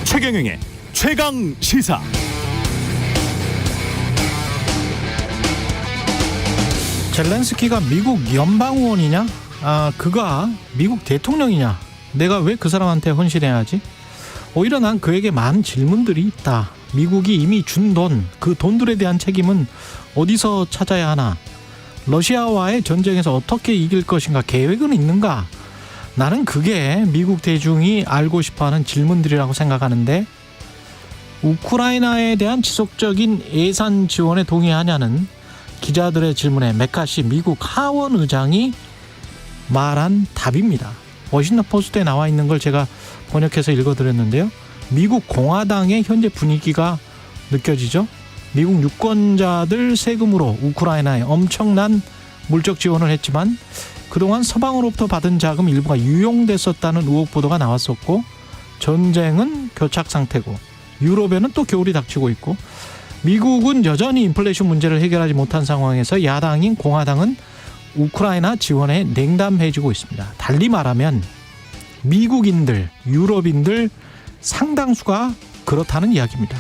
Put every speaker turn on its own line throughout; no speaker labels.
최경영의 최강 시사.
젤렌스키가 미국 연방의원이냐? 그가 미국 대통령이냐? 내가 왜 그 사람한테 헌신해야 하지? 오히려 난 그에게 많은 질문들이 있다. 미국이 이미 준 돈, 그 돈들에 대한 책임은 어디서 찾아야 하나? 러시아와의 전쟁에서 어떻게 이길 것인가? 계획은 있는가? 나는 그게 미국 대중이 알고 싶어하는 질문들이라고 생각하는데, 우크라이나에 대한 지속적인 예산 지원에 동의하냐는 기자들의 질문에 메카시 미국 하원 의장이 말한 답입니다. 워싱턴 포스트에 나와 있는 걸 제가 번역해서 읽어드렸는데요. 미국 공화당의 현재 분위기가 느껴지죠. 미국 유권자들 세금으로 우크라이나에 엄청난 물적 지원을 했지만 그동안 서방으로부터 받은 자금 일부가 유용됐었다는 의혹 보도가 나왔었고, 전쟁은 교착 상태고 유럽에는 또 겨울이 닥치고 있고, 미국은 여전히 인플레이션 문제를 해결하지 못한 상황에서 야당인 공화당은 우크라이나 지원에 냉담해지고 있습니다. 달리 말하면 미국인들, 유럽인들 상당수가 그렇다는 이야기입니다.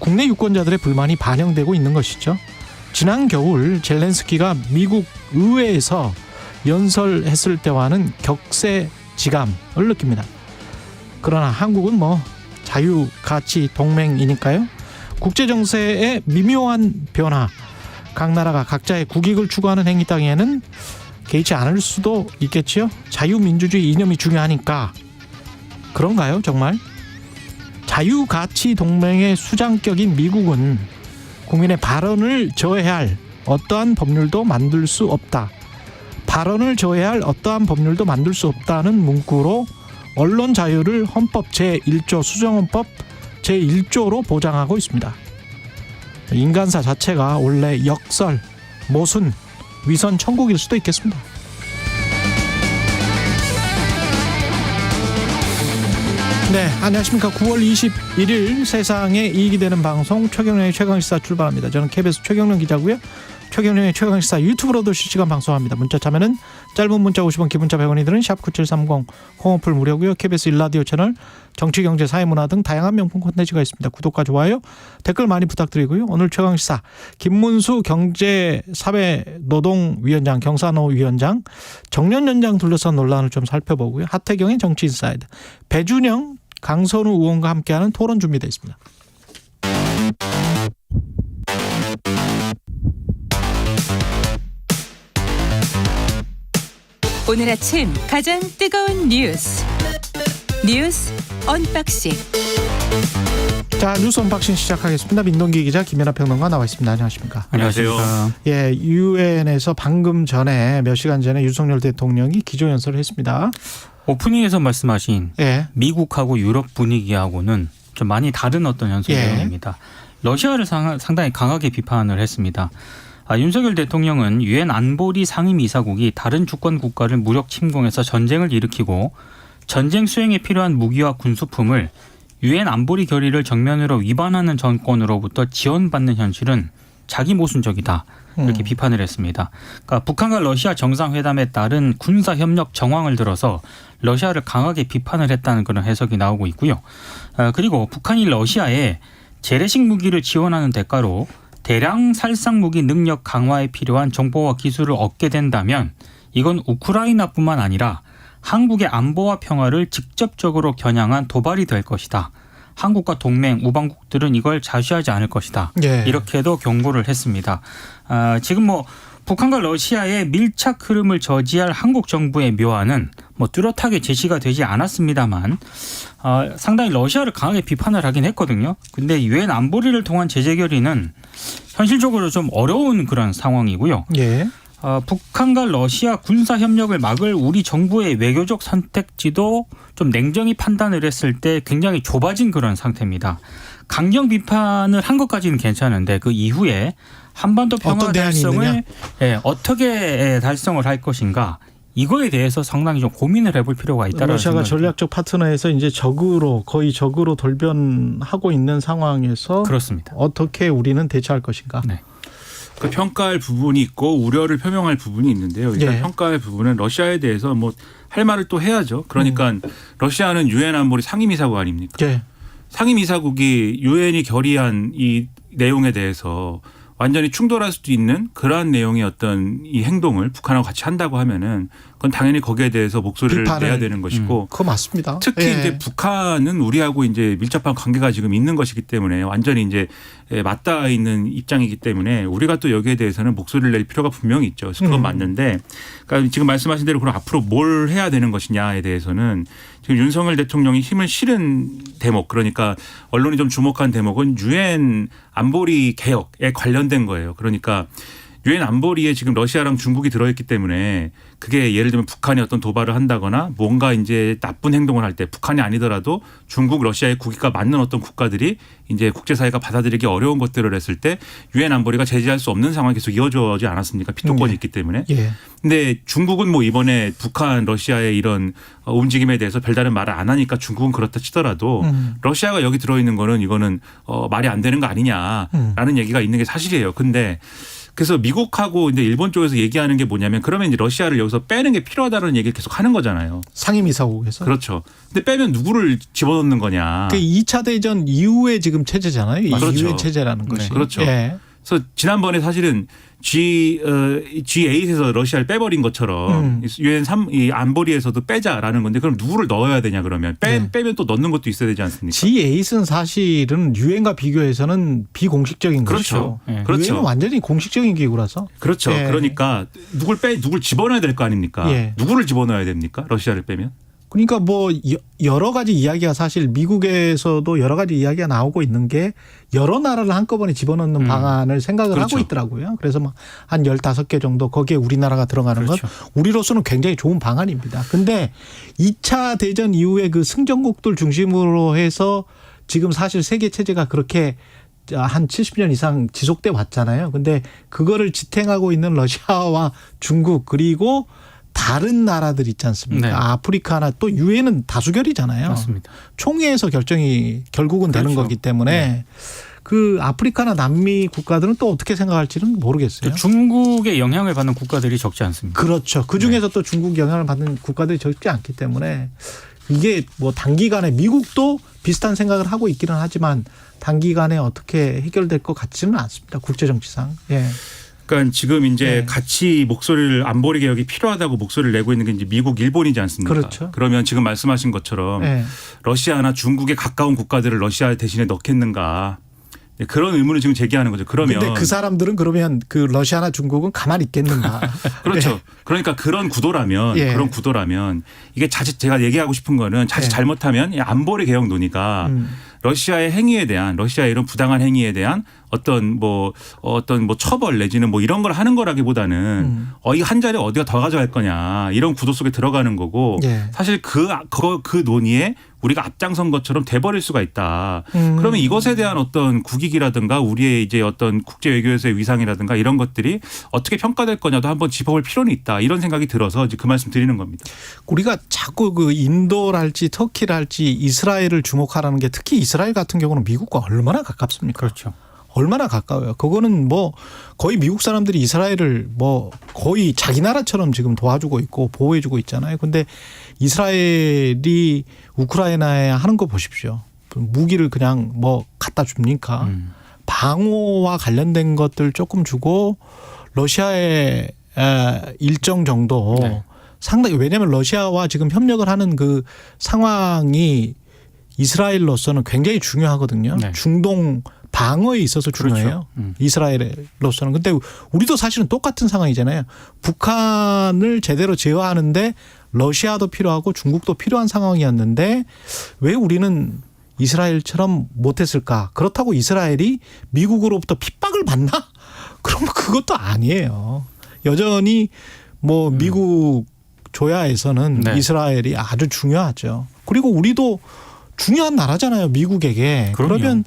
국내 유권자들의 불만이 반영되고 있는 것이죠. 지난 겨울 젤렌스키가 미국 의회에서 연설했을 때와는 격세지감을 느낍니다. 그러나 한국은 자유가치 동맹이니까요. 국제정세의 미묘한 변화, 각 나라가 각자의 국익을 추구하는 행위 땅에는 개의치 않을 수도 있겠지요. 자유민주주의 이념이 중요하니까. 그런가요, 정말? 자유가치 동맹의 수장격인 미국은 국민의 발언을 저해할 어떠한 법률도 만들 수 없다. 발언을 저해할 어떠한 법률도 만들 수 없다는 문구로 언론 자유를 헌법 제1조 수정헌법 제1조로 보장하고 있습니다. 인간사 자체가 원래 역설, 모순, 위선 천국일 수도 있겠습니다. 네, 안녕하십니까. 9월 21일 세상에 이익이 되는 방송 최경영의 최강시사 출발합니다. 저는 KBS 최경영 기자고요. 최경영의 최강시사 유튜브로도 실시간 방송합니다. 문자 참여는 짧은 문자 50원, 기본자 100원이 드는 샵9730 콩어플 무료고요. KBS 1라디오 채널 정치, 경제, 사회문화 등 다양한 명품 콘텐츠가 있습니다. 구독과 좋아요, 댓글 많이 부탁드리고요. 오늘 최강시사 김문수 경제사회노동위원장, 경사노위원장, 정년연장 둘러싼 논란을 좀 살펴보고요. 하태경의 정치인사이드, 배준영, 강선우 의원과 함께하는 토론 준비되어 있습니다.
오늘 아침 가장 뜨거운 뉴스 언박싱.
자, 뉴스 언박싱 시작하겠습니다. 민동기 기자, 김연아 평론가 나와 있습니다. 안녕하십니까?
안녕하세요.
예, 유엔에서 방금 전에 몇 시간 전에 윤석열 대통령이 기조연설을 했습니다.
오프닝에서 말씀하신 미국하고 유럽 분위기하고는 좀 많이 다른 어떤 연설 내용입니다. 러시아를 상당히 강하게 비판을 했습니다. 윤석열 대통령은 유엔 안보리 상임이사국이 다른 주권 국가를 무력 침공해서 전쟁을 일으키고 전쟁 수행에 필요한 무기와 군수품을 유엔 안보리 결의를 정면으로 위반하는 정권으로부터 지원받는 현실은 자기 모순적이다, 이렇게 비판을 했습니다. 그러니까 북한과 러시아 정상회담에 따른 군사협력 정황을 들어서 러시아를 강하게 비판을 했다는 그런 해석이 나오고 있고요. 그리고 북한이 러시아에 재래식 무기를 지원하는 대가로 대량 살상 무기 능력 강화에 필요한 정보와 기술을 얻게 된다면 이건 우크라이나뿐만 아니라 한국의 안보와 평화를 직접적으로 겨냥한 도발이 될 것이다. 한국과 동맹, 우방국들은 이걸 자시하지 않을 것이다. 이렇게도 경고를 했습니다. 지금 북한과 러시아의 밀착 흐름을 저지할 한국 정부의 묘안은 뚜렷하게 제시가 되지 않았습니다만 상당히 러시아를 강하게 비판을 하긴 했거든요. 근데 유엔 안보리를 통한 제재 결의는 현실적으로 좀 어려운 그런 상황이고요. 북한과 러시아 군사 협력을 막을 우리 정부의 외교적 선택지도 좀 냉정히 판단을 했을 때 굉장히 좁아진 그런 상태입니다. 강경 비판을 한 것까지는 괜찮은데 그 이후에 한반도 평화 달성을 어떻게 달성을 할 것인가, 이거에 대해서 상당히 좀 고민을 해볼 필요가 있다라는
러시아가
생각이
전략적 파트너에서 이제 거의 적으로 돌변하고 있는 상황에서
그렇습니다.
어떻게 우리는 대처할 것인가?
네.
그 평가할 부분이 있고 우려를 표명할 부분이 있는데요. 일단 평가할 부분은 러시아에 대해서 할 말을 또 해야죠. 그러니까 러시아는 유엔 안보리 상임이사국 아닙니까? 상임이사국이 유엔이 결의한 이 내용에 대해서 완전히 충돌할 수도 있는 그러한 내용의 어떤 이 행동을 북한하고 같이 한다고 하면은 그건 당연히 거기에 대해서 목소리를 내야 되는 것이고.
그거 맞습니다.
특히 이제 북한은 우리하고 이제 밀접한 관계가 지금 있는 것이기 때문에 완전히 이제 맞닿아 있는 입장이기 때문에 우리가 또 여기에 대해서는 목소리를 낼 필요가 분명히 있죠. 그래서 그건 맞는데, 그러니까 지금 말씀하신 대로 그럼 앞으로 뭘 해야 되는 것이냐에 대해서는 지금 윤석열 대통령이 힘을 실은 대목, 그러니까 언론이 좀 주목한 대목은 유엔 안보리 개혁에 관련된 거예요. 그러니까 유엔 안보리에 지금 러시아랑 중국이 들어있기 때문에 그게 예를 들면 북한이 어떤 도발을 한다거나 뭔가 이제 나쁜 행동을 할 때 북한이 아니더라도 중국, 러시아의 국익과 맞는 어떤 국가들이 이제 국제사회가 받아들이기 어려운 것들을 했을 때 유엔 안보리가 제재할 수 없는 상황이 계속 이어져지 않았습니까? 피토권이 있기 때문에. 근데 중국은 뭐 이번에 북한, 러시아의 이런 움직임에 대해서 별다른 말을 안 하니까 중국은 그렇다 치더라도 러시아가 여기 들어있는 거는 이거는 말이 안 되는 거 아니냐라는 얘기가 있는 게 사실이에요. 근데 그래서 미국하고 이제 일본 쪽에서 얘기하는 게 뭐냐면 그러면 이제 러시아를 여기서 빼는 게 필요하다는 얘기를 계속 하는 거잖아요.
상임이사국에서.
그렇죠. 근데 빼면 누구를 집어넣는 거냐.
그 2차 대전 이후의 지금 체제잖아요.
그렇죠.
유엔 체제라는 것이.
그렇죠. 그래서 지난번에 사실은 G8에서 러시아를 빼버린 것처럼 유엔 이 안보리에서도 빼자라는 건데 그럼 누구를 넣어야 되냐 그러면 빼면 또 넣는 것도 있어야 되지 않습니까?
G8은 사실은 유엔과 비교해서는 비공식적인
그렇죠.
것이죠.
그렇죠.
유엔은 완전히 공식적인 기구라서.
그렇죠. 그러니까 누굴 집어넣어야 될 거 아닙니까? 누구를 집어넣어야 됩니까? 러시아를 빼면?
그러니까 뭐 여러 가지 이야기가 사실 미국에서도 여러 가지 이야기가 나오고 있는 게 여러 나라를 한꺼번에 집어넣는 방안을 생각을 하고 있더라고요. 그래서 뭐 한 15개 정도 거기에 우리나라가 들어가는 건 우리로서는 굉장히 좋은 방안입니다. 근데 2차 대전 이후에 그 승전국들 중심으로 해서 지금 사실 세계 체제가 그렇게 한 70년 이상 지속돼 왔잖아요. 근데 그거를 지탱하고 있는 러시아와 중국 그리고 다른 나라들 있지 않습니까? 아프리카나 또 유엔은 다수결이잖아요.
맞습니다.
총회에서 결정이 결국은 되는 거기 때문에 그 아프리카나 남미 국가들은 또 어떻게 생각할지는 모르겠어요.
중국의 영향을 받는 국가들이 적지 않습니다.
그렇죠. 그중에서 또 중국 영향을 받는 국가들이 적지 않기 때문에 이게 뭐 단기간에 미국도 비슷한 생각을 하고 있기는 하지만 단기간에 어떻게 해결될 것 같지는 않습니다. 국제정치상.
그러니까 지금 이제 같이 목소리를 안보리 개혁이 필요하다고 목소리를 내고 있는 게 이제 미국, 일본이지 않습니까?
그렇죠.
그러면 지금 말씀하신 것처럼 러시아나 중국에 가까운 국가들을 러시아 대신에 넣겠는가? 그런 의문을 지금 제기하는 거죠. 그러면
근데 그 사람들은 그러면 그 러시아나 중국은 가만히 있겠는가?
그렇죠. 그러니까 그런 구도라면 이게 자칫 제가 얘기하고 싶은 거는 자칫 잘못하면 이 안보리 개혁 논의가 러시아의 행위에 대한 러시아의 이런 부당한 행위에 대한 어떤 처벌 내지는 뭐 이런 걸 하는 거라기보다는 이 한 자리 어디가 더 가져갈 거냐 이런 구도 속에 들어가는 거고 사실 그 논의에 우리가 앞장선 것처럼 돼버릴 수가 있다. 그러면 이것에 대한 어떤 국익이라든가 우리의 이제 어떤 국제 외교에서의 위상이라든가 이런 것들이 어떻게 평가될 거냐도 한번 짚어볼 필요는 있다. 이런 생각이 들어서 이제 그 말씀 드리는 겁니다.
우리가 자꾸 그 인도랄지 터키랄지 이스라엘을 주목하라는 게 특히 이스라엘 같은 경우는 미국과 얼마나 가깝습니까?
그렇죠.
얼마나 가까워요. 그거는 뭐 거의 미국 사람들이 이스라엘을 뭐 거의 자기 나라처럼 지금 도와주고 있고 보호해주고 있잖아요. 근데 이스라엘이 우크라이나에 하는 거 보십시오. 무기를 그냥 뭐 갖다 줍니까? 방어와 관련된 것들 조금 주고 러시아에 일정 정도 상당히 왜냐하면 러시아와 지금 협력을 하는 그 상황이 이스라엘로서는 굉장히 중요하거든요. 중동 방어에 있어서 중요해요. 이스라엘로서는. 근데 우리도 사실은 똑같은 상황이잖아요. 북한을 제대로 제어하는데 러시아도 필요하고 중국도 필요한 상황이었는데 왜 우리는 이스라엘처럼 못했을까? 그렇다고 이스라엘이 미국으로부터 핍박을 받나? 그럼 그것도 아니에요. 여전히 뭐 미국 조야에서는 이스라엘이 아주 중요하죠. 그리고 우리도 중요한 나라잖아요. 미국에게. 그러면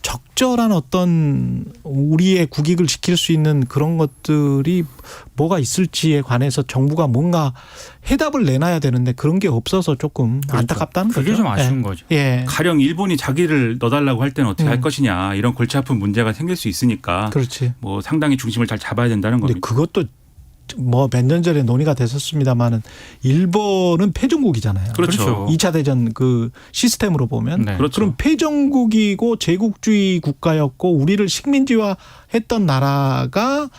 적절한 어떤 우리의 국익을 지킬 수 있는 그런 것들이 뭐가 있을지에 관해서 정부가 뭔가 해답을 내놔야 되는데 그런 게 없어서 조금 안타깝다는 거죠.
그게 좀 아쉬운 거죠.
가령 일본이 자기를 넣어달라고 할 때는 어떻게 할 것이냐 이런 골치 아픈 문제가 생길 수 있으니까
그렇지.
뭐 상당히 중심을 잘 잡아야 된다는 겁니다.
그것도 뭐 몇 년 전에 논의가 됐었습니다만은 일본은 패전국이잖아요.
그렇죠.
2차 대전 그 시스템으로 보면
네.
그렇죠.
그럼 패전국이고 제국주의 국가였고 우리를 식민지화했던 나라가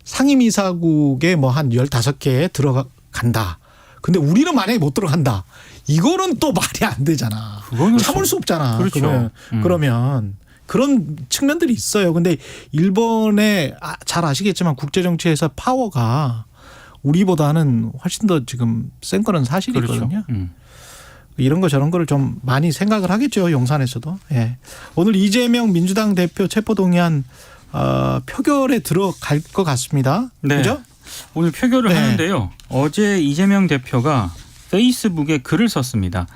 상임이사국에 뭐 한 15개에 들어간다. 근데 우리는 만약에 못 들어간다. 이거는 또 말이 안 되잖아.
그거는
참을 수 없잖아.
그렇죠.
그러면 그런 측면들이 있어요. 근데 일본의 잘 아시겠지만 국제 정치에서 파워가 우리보다는 훨씬 더 지금 센 거는 사실이거든요.
그렇죠.
이런 거 저런 거를 좀 많이 생각을 하겠죠. 용산에서도. 예. 오늘 이재명 민주당 대표 체포동의안 표결에 들어갈 것 같습니다.
네.
그죠?
오늘 표결을
네.
하는데요. 어제 이재명 대표가 페이스북에 글을 썼습니다.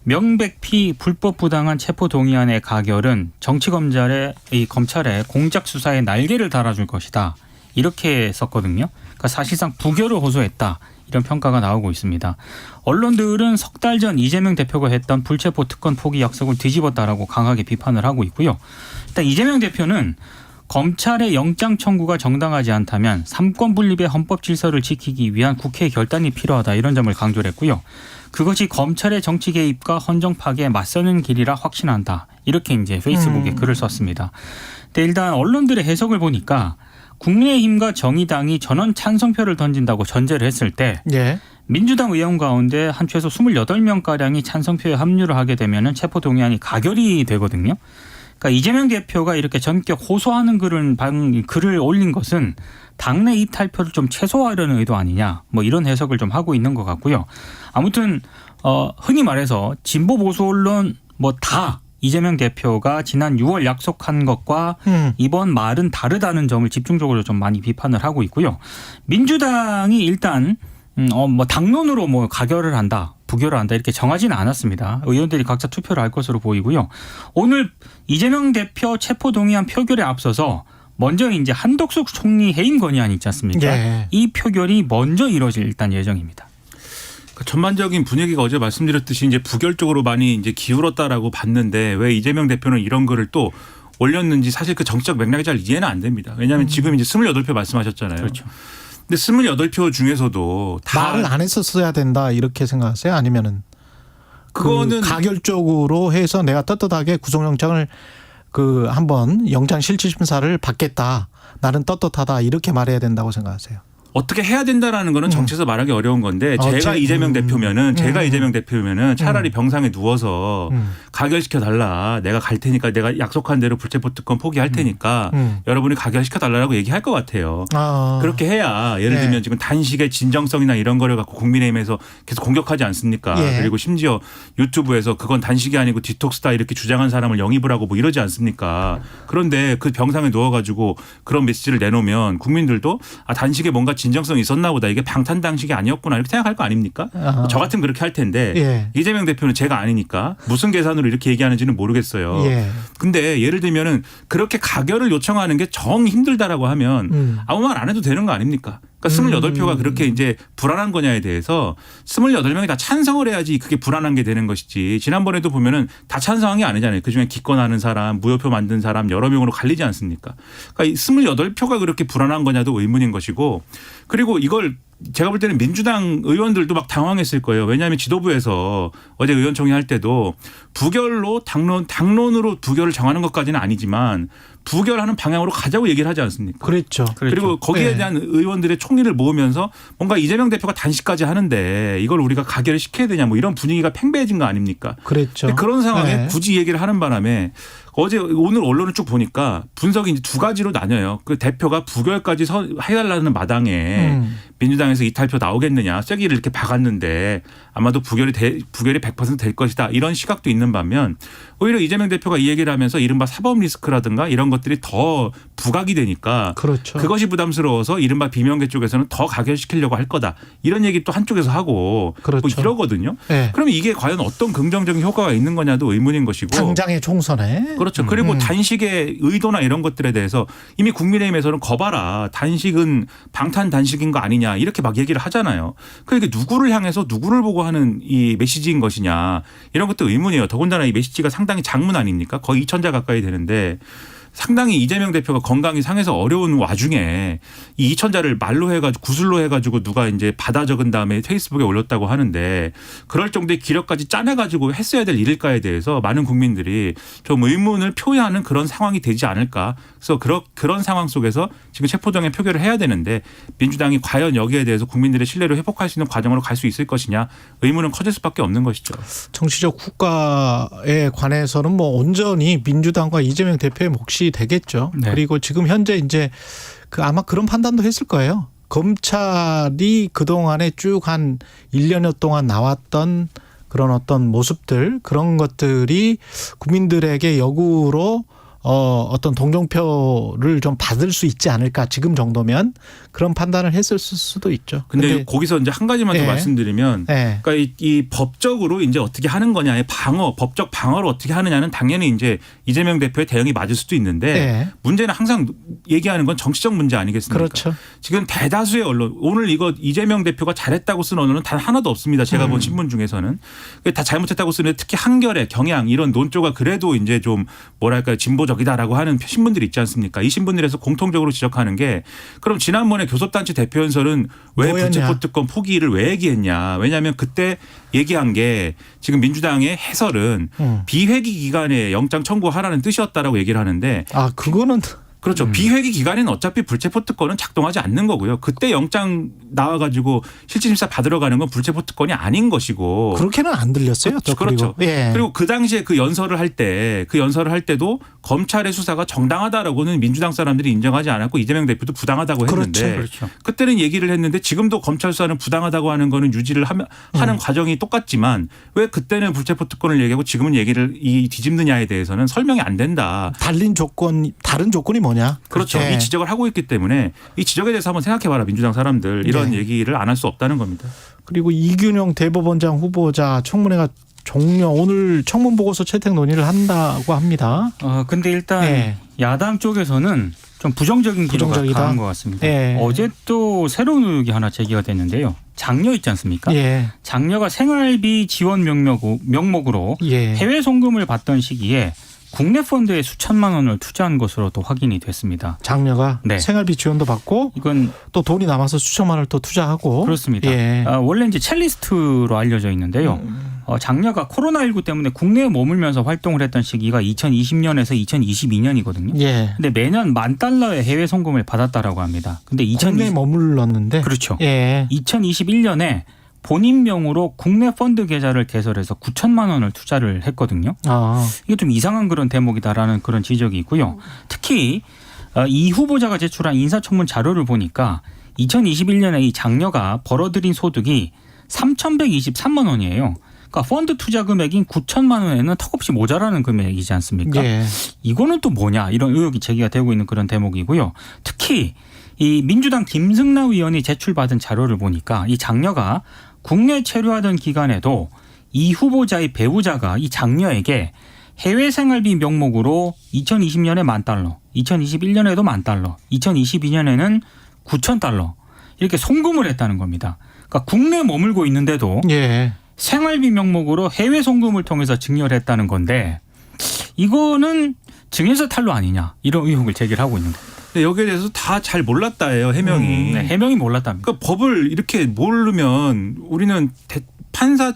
명백히 불법 부당한 체포동의안의 가결은 정치검찰의 검찰의 공작 수사에 날개를 달아줄 것이다. 이렇게 썼거든요. 그러니까 사실상 부결을 호소했다. 이런 평가가 나오고 있습니다. 언론들은 석 달 전 이재명 대표가 했던 불체포 특권 포기 약속을 뒤집었다라고 강하게 비판을 하고 있고요. 일단 이재명 대표는 검찰의 영장 청구가 정당하지 않다면 삼권 분립의 헌법 질서를 지키기 위한 국회의 결단이 필요하다. 이런 점을 강조를 했고요. 그것이 검찰의 정치 개입과 헌정 파괴에 맞서는 길이라 확신한다. 이렇게 이제 페이스북에 글을 썼습니다. 근데 일단 언론들의 해석을 보니까 국민의힘과 정의당이 전원 찬성표를 던진다고 전제를 했을 때
예.
민주당 의원 가운데 한 최소 28명가량이 찬성표에 합류를 하게 되면 체포동의안이 가결이 되거든요. 그러니까 이재명 대표가 이렇게 전격 호소하는 글을 올린 것은 당내 이탈표를 좀 최소화하려는 의도 아니냐, 뭐 이런 해석을 좀 하고 있는 것 같고요. 아무튼 흔히 말해서 진보 보수 언론 뭐 다 이재명 대표가 지난 6월 약속한 것과 이번 말은 다르다는 점을 집중적으로 좀 많이 비판을 하고 있고요. 민주당이 일단 뭐 당론으로 뭐 가결을 한다, 부결을 한다 이렇게 정하지는 않았습니다. 의원들이 각자 투표를 할 것으로 보이고요. 오늘 이재명 대표 체포동의안 표결에 앞서서 먼저 이제 한덕수 총리 해임 건의안 있지 않습니까?
예.
이 표결이 먼저 이뤄질 일단 예정입니다.
전반적인 분위기가 어제 말씀드렸듯이 이제 부결 쪽으로 많이 이제 기울었다라고 봤는데 왜 이재명 대표는 이런 글을 또 올렸는지 사실 그 정치적 맥락이 잘 이해는 안 됩니다. 왜냐하면 지금 이제 28표 말씀하셨잖아요.
그렇죠.
근데 28표 중에서도 다
말을 안 했었어야 된다 이렇게 생각하세요? 아니면은
그거는
가결적으로 해서 내가 떳떳하게 구속영장을 한번 영장 실질심사를 받겠다. 나는 떳떳하다 이렇게 말해야 된다고 생각하세요?
어떻게 해야 된다라는 거는 정치에서 말하기 어려운 건데 제가 이재명 대표면은 차라리 병상에 누워서 가결시켜 달라. 내가 갈 테니까 내가 약속한 대로 불체포 특권 포기할 테니까 여러분이 가결시켜 달라고 얘기할 것 같아요. 그렇게 해야 예를 들면 지금 단식의 진정성이나 이런 거를 갖고 국민의힘에서 계속 공격하지 않습니까? 그리고 심지어 유튜브에서 그건 단식이 아니고 디톡스다 이렇게 주장한 사람을 영입을 하고 뭐 이러지 않습니까? 그런데 그 병상에 누워가지고 그런 메시지를 내놓으면 국민들도 단식에 뭔가 진정성이 있었나 보다. 이게 방탄 당식이 아니었구나 이렇게 생각할 거 아닙니까? 저 같으면 그렇게 할 텐데 이재명 대표는 제가 아니니까 무슨 계산으로 이렇게 얘기하는지는 모르겠어요. 근데 예를 들면은 그렇게 가결을 요청하는 게 정 힘들다라고 하면 아무 말 안 해도 되는 거 아닙니까? 그러니까 28표가 그렇게 이제 불안한 거냐에 대해서 28명이 다 찬성을 해야지 그게 불안한 게 되는 것이지. 지난번에도 보면은 다 찬성한 게 아니잖아요. 그중에 기권하는 사람, 무효표 만든 사람 여러 명으로 갈리지 않습니까? 그러니까 이 28표가 그렇게 불안한 거냐도 의문인 것이고 그리고 이걸 제가 볼 때는 민주당 의원들도 막 당황했을 거예요. 왜냐하면 지도부에서 어제 의원총회 할 때도 부결로 당론으로 부결을 정하는 것까지는 아니지만 부결하는 방향으로 가자고 얘기를 하지 않습니까?
그렇죠.
그리고 거기에 대한 의원들의 총리를 모으면서 뭔가 이재명 대표가 단식까지 하는데 이걸 우리가 가결을 시켜야 되냐 뭐 이런 분위기가 팽배해진 거 아닙니까?
그렇죠.
그런 상황에 굳이 얘기를 하는 바람에 오늘 언론을 쭉 보니까 분석이 이제 두 가지로 나뉘어요. 그 대표가 부결까지 해달라는 마당에 민주당에서 이탈표 나오겠느냐 쐐기를 이렇게 박았는데 아마도 부결이 100% 될 것이다 이런 시각도 있는 반면 오히려 이재명 대표가 이 얘기를 하면서 이른바 사법 리스크라든가 이런 것들이 더 부각이 되니까
그렇죠.
그것이 부담스러워서 이른바 비명계 쪽에서는 더 가결시키려고 할 거다 이런 얘기 또 한쪽에서 하고
그렇죠.
뭐 이러거든요. 그럼 이게 과연 어떤 긍정적인 효과가 있는 거냐도 의문인 것이고
당장의 총선에
그렇죠. 그리고 단식의 의도나 이런 것들에 대해서 이미 국민의힘에서는 거봐라. 단식은 방탄 단식인 거 아니냐 이렇게 막 얘기를 하잖아요. 그러니까 누구를 향해서 누구를 보고 하는 이 메시지인 것이냐 이런 것도 의문이에요. 더군다나 이 메시지가 상당히 장문 아닙니까? 거의 2,000자 가까이 되는데 상당히 이재명 대표가 건강이 상해서 어려운 와중에 이 2,000자를 말로 해가지고 구술로 해가지고 누가 이제 받아 적은 다음에 페이스북에 올렸다고 하는데 그럴 정도의 기력까지 짜내가지고 했어야 될 일일까에 대해서 많은 국민들이 좀 의문을 표현하는 그런 상황이 되지 않을까. 그래서 그런 상황 속에서 지금 체포동의 표결을 해야 되는데 민주당이 과연 여기에 대해서 국민들의 신뢰를 회복할 수 있는 과정으로 갈 수 있을 것이냐 의문은 커질 수밖에 없는 것이죠.
정치적 국가에 관해서는 뭐 온전히 민주당과 이재명 대표의 몫이 되겠죠.
네.
그리고 지금 현재 이제 아마 그런 판단도 했을 거예요. 검찰이 그동안에 쭉 한 1년여 동안 나왔던 그런 어떤 모습들 그런 것들이 국민들에게 역으로 어떤 동정표를 좀 받을 수 있지 않을까 지금 정도면 그런 판단을 했을 수도 있죠.
근데 거기서 이제 한 가지만 더 말씀드리면 그러니까 이 법적으로 이제 어떻게 하는 거냐의 법적 방어를 어떻게 하느냐는 당연히 이제 이재명 대표의 대응이 맞을 수도 있는데 문제는 항상 얘기하는 건 정치적 문제 아니겠습니까?
그렇죠.
지금 대다수의 언론 오늘 이거 이재명 대표가 잘했다고 쓴 언론은 단 하나도 없습니다. 제가 본 신문 중에서는 다 잘못했다고 쓰는데 특히 한겨레, 경향 이런 논조가 그래도 이제 좀 뭐랄까요 진보적이다라고 하는 신문들이 있지 않습니까? 이 신문들에서 공통적으로 지적하는 게 그럼 지난번에 교섭단체 대표연설은 왜 불체포특권 포기를 왜 얘기했냐? 왜냐하면 그때 얘기한 게 지금 민주당의 해설은 비회기 기간에 영장 청구하라는 뜻이었다라고 얘기를 하는데
그거는
그렇죠. 비회기 기간에는 어차피 불체포특권은 작동하지 않는 거고요. 그때 영장 나와가지고 실질심사 받으러 가는 건 불체포특권이 아닌 것이고.
그렇게는 안 들렸어요.
그렇죠. 그리고 그 당시에 그 연설을 할 때도 검찰의 수사가 정당하다라고는 민주당 사람들이 인정하지 않았고 이재명 대표도 부당하다고 했는데
그렇죠.
그때는 얘기를 했는데 지금도 검찰 수사는 부당하다고 하는 거는 유지를 하는 과정이 똑같지만 왜 그때는 불체포특권을 얘기하고 지금은 얘기를 뒤집느냐에 대해서는 설명이 안 된다.
다른 조건이 뭐냐?
그렇죠. 이 지적을 하고 있기 때문에 이 지적에 대해서 한번 생각해봐라. 민주당 사람들 이런 얘기를 안 할 수 없다는 겁니다.
그리고 이균영 대법원장 후보자 청문회가 종료 오늘 청문 보고서 채택 논의를 한다고 합니다.
근데 일단 야당 쪽에서는 좀 부정적인 기류가 강한 것 같습니다. 어제 또 새로운 의혹이 하나 제기가 됐는데요. 장녀 있지 않습니까? 장녀가 생활비 지원 명목으로 해외 송금을 받던 시기에 국내 펀드에 수천만 원을 투자한 것으로도 확인이 됐습니다.
장녀가 생활비 지원도 받고
이건
또 돈이 남아서 수천만 원을 또 투자하고
그렇습니다. 원래 이제 첼리스트로 알려져 있는데요. 장녀가 코로나19 때문에 국내에 머물면서 활동을 했던 시기가 2020년에서 2022년이거든요. 근데 매년 $10,000의 해외 송금을 받았다라고 합니다. 근데
국내에 머물렀는데
그렇죠. 2021년에 본인 명으로 국내 펀드 계좌를 개설해서 9천만 원을 투자를 했거든요. 이게 좀 이상한 그런 대목이다라는 그런 지적이 있고요. 특히 이 후보자가 제출한 인사청문 자료를 보니까 2021년에 이 장녀가 벌어들인 소득이 3,123만 원이에요. 그러니까 펀드 투자 금액인 9천만 원에는 턱없이 모자라는 금액이지 않습니까? 이거는 또 뭐냐 이런 의혹이 제기가 되고 있는 그런 대목이고요. 특히 이 민주당 김승남 의원이 제출받은 자료를 보니까 이 장녀가 국내 체류하던 기간에도 이 후보자의 배우자가 이 장녀에게 해외 생활비 명목으로 2020년에 $10,000, 2021년에도 $10,000, 2022년에는 $9,000 이렇게 송금을 했다는 겁니다. 그러니까 국내에 머물고 있는데도 생활비 명목으로 해외 송금을 통해서 증여를 했다는 건데 이거는 증여세 탈루 아니냐 이런 의혹을 제기를 하고 있는 겁니다.
네, 여기에 대해서 다 잘 몰랐다예요. 해명이.
해명이 몰랐답니다.
그러니까 법을 이렇게 모르면 우리는 판사,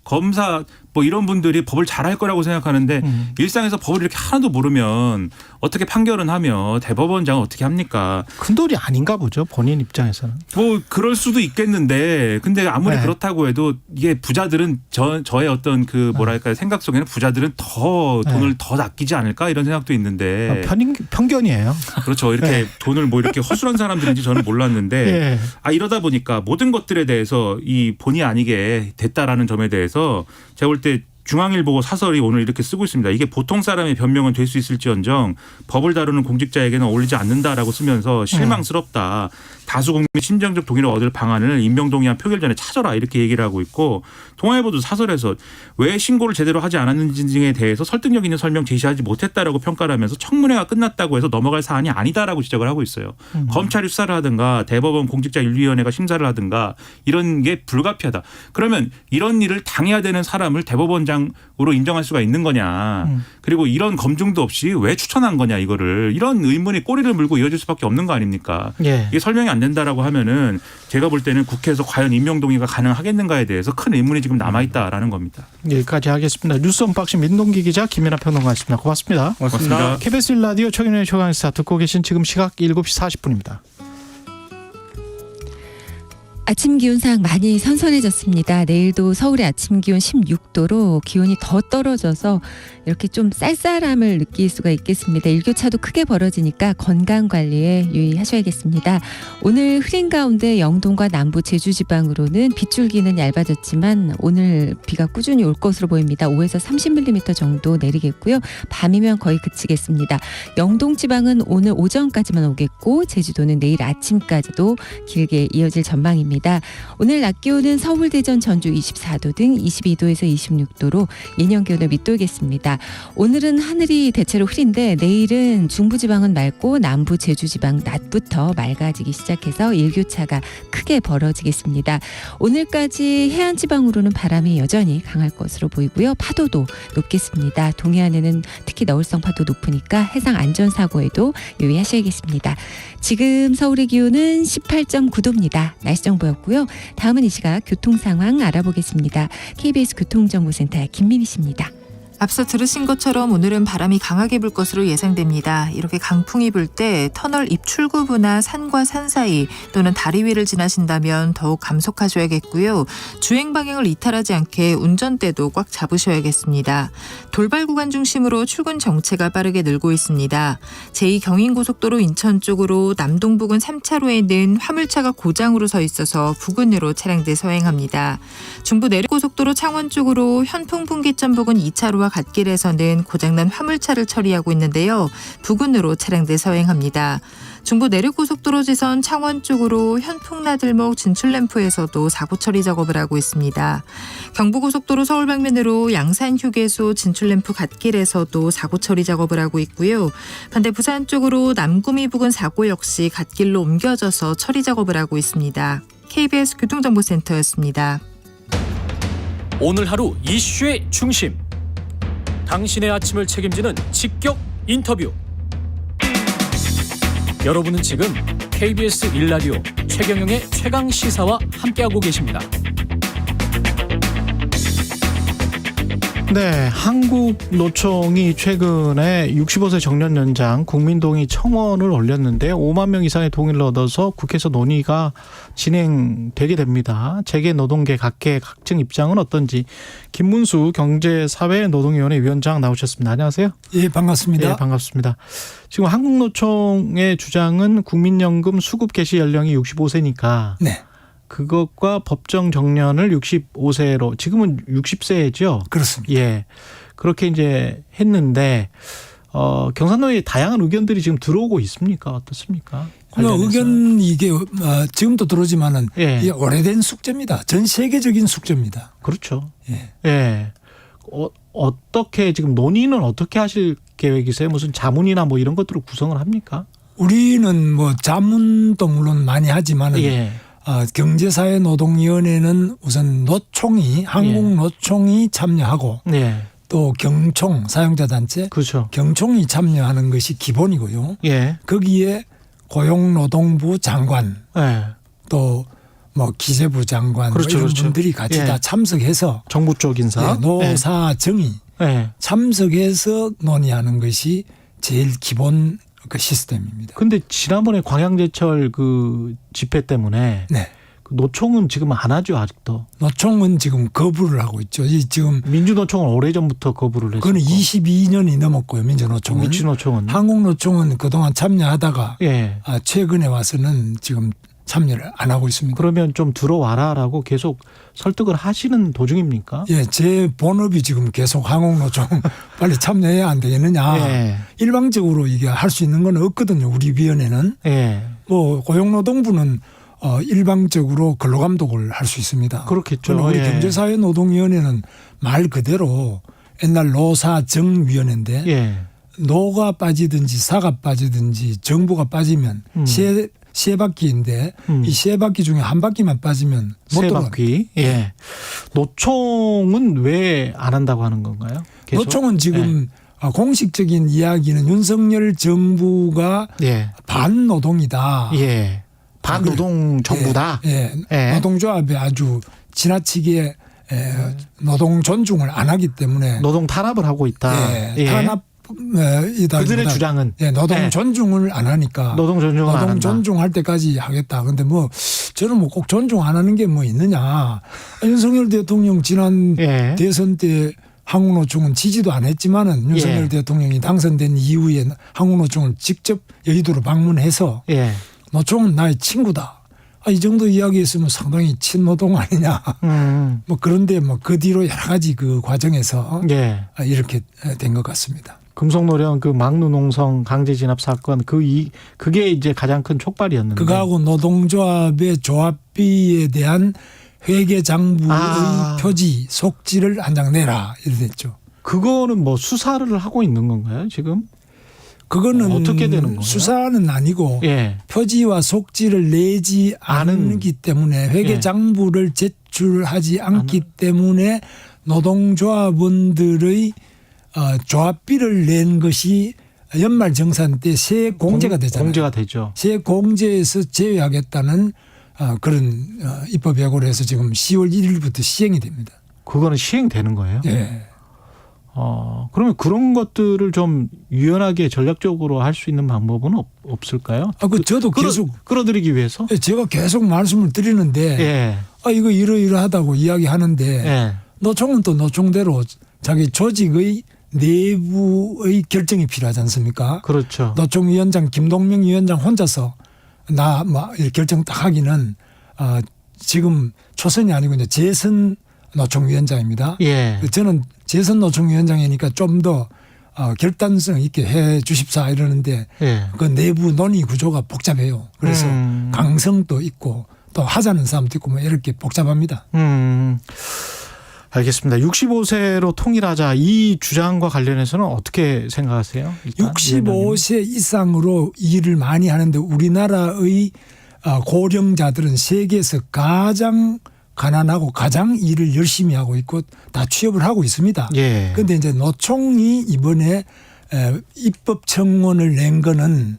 검사 뭐 이런 분들이 법을 잘할 거라고 생각하는데 일상에서 법을 이렇게 하나도 모르면 어떻게 판결은 하며 대법원장은 어떻게 합니까?
큰돈이 아닌가 보죠. 본인 입장에서는.
뭐 그럴 수도 있겠는데 근데 아무리 그렇다고 해도 이게 부자들은 저의 어떤 그 뭐랄까요 생각 속에는 부자들은 더 돈을 더 아끼지 않을까 이런 생각도 있는데
편견이에요.
그렇죠. 이렇게 돈을 뭐 이렇게 허술한 사람들인지 저는 몰랐는데 이러다 보니까 모든 것들에 대해서 이 본의 아니게 됐다라는 점에 대해서 제가 볼 때 중앙일보 사설이 오늘 이렇게 쓰고 있습니다. 이게 보통 사람의 변명은 될 수 있을지언정 법을 다루는 공직자에게는 어울리지 않는다라고 쓰면서 실망스럽다. 다수 국민 심정적 동의를 얻을 방안을 임명동의안 표결 전에 찾아라 이렇게 얘기를 하고 있고 동아일보도 사설에서 왜 신고를 제대로 하지 않았는지 등에 대해서 설득력 있는 설명 제시하지 못했다라고 평가를 하면서 청문회가 끝났다고 해서 넘어갈 사안이 아니다라고 지적을 하고 있어요. 검찰이 수사를 하든가 대법원 공직자윤리위원회가 심사를 하든가 이런 게 불가피하다. 그러면 이런 일을 당해야 되는 사람을 대법원장으로 인정할 수가 있는 거냐. 그리고 이런 검증도 없이 왜 추천한 거냐 이거를. 이런 의문이 꼬리를 물고 이어질 수밖에 없는 거 아닙니까.
예.
이게 설명이 안 된다라고 하면은 제가 볼 때는 국회에서 과연 임명동의가 가능하겠는가에 대해서 큰 의문이 지금 남아있다라는 겁니다.
여기까지 하겠습니다. 뉴스 언박싱 민동기 기자 김연아 평론가였습니다. 고맙습니다.
고맙습니다.
KBS 1라디오 최경영의 최강시사 듣고 계신 지금 시각 7시 40분입니다.
아침 기온상 많이 선선해졌습니다. 내일도 서울의 아침 기온 16도로 기온이 더 떨어져서 이렇게 좀 쌀쌀함을 느낄 수가 있겠습니다. 일교차도 크게 벌어지니까 건강 관리에 유의하셔야겠습니다. 오늘 흐린 가운데 영동과 남부 제주지방으로는 빗줄기는 얇아졌지만 오늘 비가 꾸준히 올 것으로 보입니다. 5에서 30mm 정도 내리겠고요. 밤이면 거의 그치겠습니다. 영동 지방은 오늘 오전까지만 오겠고 제주도는 내일 아침까지도 길게 이어질 전망입니다. 오늘 낮 기온은 서울, 대전, 전주 24도 등 22도에서 26도로 예년 기온을 밑돌겠습니다. 오늘은 하늘이 대체로 흐린데 내일은 중부지방은 맑고 남부 제주지방 낮부터 맑아지기 시작해서 일교차가 크게 벌어지겠습니다. 오늘까지 해안지방으로는 바람이 여전히 강할 것으로 보이고요. 파도도 높겠습니다. 동해안에는 특히 너울성 파도 높으니까 해상 안전사고에도 유의하셔야겠습니다. 지금 서울의 기온은 18.9도입니다. 날씨 정보였고요. 다음은 이 시각 교통 상황 알아보겠습니다. KBS 교통정보센터의 김민희 씨입니다.
앞서 들으신 것처럼 오늘은 바람이 강하게 불 것으로 예상됩니다. 이렇게 강풍이 불 때 터널 입출구부나 산과 산 사이 또는 다리 위를 지나신다면 더욱 감속하셔야겠고요. 주행 방향을 이탈하지 않게 운전대도 꽉 잡으셔야겠습니다. 돌발 구간 중심으로 출근 정체가 빠르게 늘고 있습니다. 제2경인고속도로 인천 쪽으로 남동 부근 3차로에는 화물차가 고장으로 서 있어서 부근으로 차량들 서행합니다. 중부 내륙고속도로 창원 쪽으로 현풍분기점 부근 2차로와 갓길에서는 고장난 화물차를 처리하고 있는데요. 부근으로 차량들 서행합니다. 중부 내륙고속도로 지선 창원 쪽으로 현풍나들목 진출램프에서도 사고 처리 작업을 하고 있습니다. 경부고속도로 서울 방면으로 양산휴게소 진출램프 갓길에서도 사고 처리 작업을 하고 있고요. 반대 부산 쪽으로 남구미 부근 사고 역시 갓길로 옮겨져서 처리 작업을 하고 있습니다. KBS 교통정보센터였습니다.
오늘 하루 이슈의 중심. 당신의 아침을 책임지는 직격 인터뷰. 여러분은 지금 KBS 1라디오 최경영의 최강시사와 함께하고 계십니다.
네, 한국노총이 최근에 65세 정년 연장 국민동의 청원을 올렸는데요. 5만 명 이상의 동의를 얻어서 국회에서 논의가 진행되게 됩니다. 재계 노동계 각계 각층 입장은 어떤지 김문수 경제사회노동위원회 위원장 나오셨습니다. 안녕하세요.
예, 반갑습니다.
네, 반갑습니다. 지금 한국노총의 주장은 국민연금 수급 개시 연령이 65세니까
네.
그것과 법정 정년을 65세로 지금은 60세죠.
그렇습니다.
예, 그렇게 이제 했는데 경산노의 다양한 의견들이 지금 들어오고 있습니까? 어떻습니까?
의견 이게 지금도 들어오지만은
예.
이게 오래된 숙제입니다. 전 세계적인 숙제입니다.
그렇죠.
예.
예. 어떻게 지금 논의는 어떻게 하실 계획이세요? 무슨 자문이나 뭐 이런 것들을 구성을 합니까?
우리는 뭐 자문도 물론 많이 하지만은.
예.
경제사회노동위원회는 우선 노총이 한국노총이 참여하고
예.
또 경총 사용자단체
그렇죠.
경총이 참여하는 것이 기본이고요.
예.
거기에 고용노동부 장관
예.
또 뭐 기재부 장관
그렇죠,
뭐 이런
그렇죠.
분들이 같이
예.
다 참석해서
정부 쪽 인사
노사정이
예.
참석해서 논의하는 것이 제일 기본 그 시스템입니다.
근데 지난번에 광양제철 그 집회 때문에
네.
그 노총은 지금 안 하죠, 아직도.
노총은 지금 거부를 하고 있죠. 지금
민주노총은 오래전부터 거부를 했었고.
그건 22년이 넘었고요. 민주노총은.
민주노총은.
한국노총은 그동안 참여하다가
예.
최근에 와서는 지금 참여를 안 하고 있습니다.
그러면 좀 들어와라라고 계속 설득을 하시는 도중입니까?
예, 제 본업이 지금 계속 항공노총 빨리 참여해야 안 되겠느냐.
예.
일방적으로 이게 할 수 있는 건 없거든요. 우리 위원회는.
예.
뭐 고용노동부는 일방적으로 근로감독을 할 수 있습니다.
그렇겠죠.
우리
예.
경제사회노동위원회는 말 그대로 옛날 노사정위원회인데
예.
노가 빠지든지 사가 빠지든지 정부가 빠지면 세 바퀴인데 이 세 바퀴 중에 한 바퀴만 빠지면 못
세
돌아.
바퀴. 예. 노총은 왜 안 한다고 하는 건가요? 계속?
노총은 지금 공식적인 이야기는 윤석열 정부가
예.
반노동이다.
예. 반노동 정부다.
예.
예.
노동조합에 아주 지나치게 노동 존중을 안 하기 때문에
노동 탄압을 하고 있다. 예.
탄압이다.
그들의 주장은
노동
예.
존중을 안 하니까
노동 존중을 안
노동
한다.
존중할 때까지 하겠다. 근데 뭐 저는 뭐 꼭 존중 안 하는 게 뭐 있느냐. 윤석열 대통령 지난
예.
대선 때 항공노총은 지지도 안 했지만은 윤석열
예.
대통령이 당선된 이후에 항공노총을 직접 여의도로 방문해서
예.
노총은 나의 친구다. 이 정도 이야기했으면 상당히 친노동 아니냐. 뭐 그런데 뭐 그 뒤로 여러 가지 그 과정에서
예.
이렇게 된 것 같습니다.
금속노련 그 막루농성 강제 진압 사건 그게 이제 가장 큰 촉발이었는데.
그거하고 노동조합의 조합비에 대한 회계 장부의 표지 속지를 한 장 내라 이래 됐죠.
그거는 뭐 수사를 하고 있는 건가요 지금?
그거는
어떻게 되는 거예요?
수사는 아니고
예.
표지와 속지를 내지 않기 때문에 회계
예.
장부를 제출하지 않기 때문에 노동조합원들의 조합비를 낸 것이 연말정산 때 세 공제가 되잖아요.
공제가 되죠.
세 공제에서 제외하겠다는 그런 입법 예고를 해서 지금 10월 1일부터 시행이 됩니다.
그거는 시행되는 거예요?
네.
그러면 그런 것들을 좀 유연하게 전략적으로 할 수 있는 방법은 없을까요?
저도 계속
끌어들이기 위해서?
제가 계속 말씀을 드리는데
예.
이거 이러이러하다고 이야기하는데
예.
노총은 또 노총대로 자기 조직의 내부의 결정이 필요하지 않습니까?
그렇죠.
노총위원장 김동명 위원장 혼자서 결정 딱 하기는 지금 초선이 아니고 이제 재선 노총위원장입니다.
예.
저는 재선 노총위원장이니까 좀 더 결단성 있게 해 주십사 이러는데
예.
그 내부 논의 구조가 복잡해요. 그래서 강성도 있고 또 하자는 사람도 있고 뭐 이렇게 복잡합니다.
알겠습니다. 65세로 통일하자 이 주장과 관련해서는 어떻게 생각하세요?
65세 이상으로 일을 많이 하는데 우리나라의 고령자들은 세계에서 가장 가난하고 가장 일을 열심히 하고 있고 다 취업을 하고 있습니다. 그런데 이제 노총이 이번에 입법 청원을 낸 거는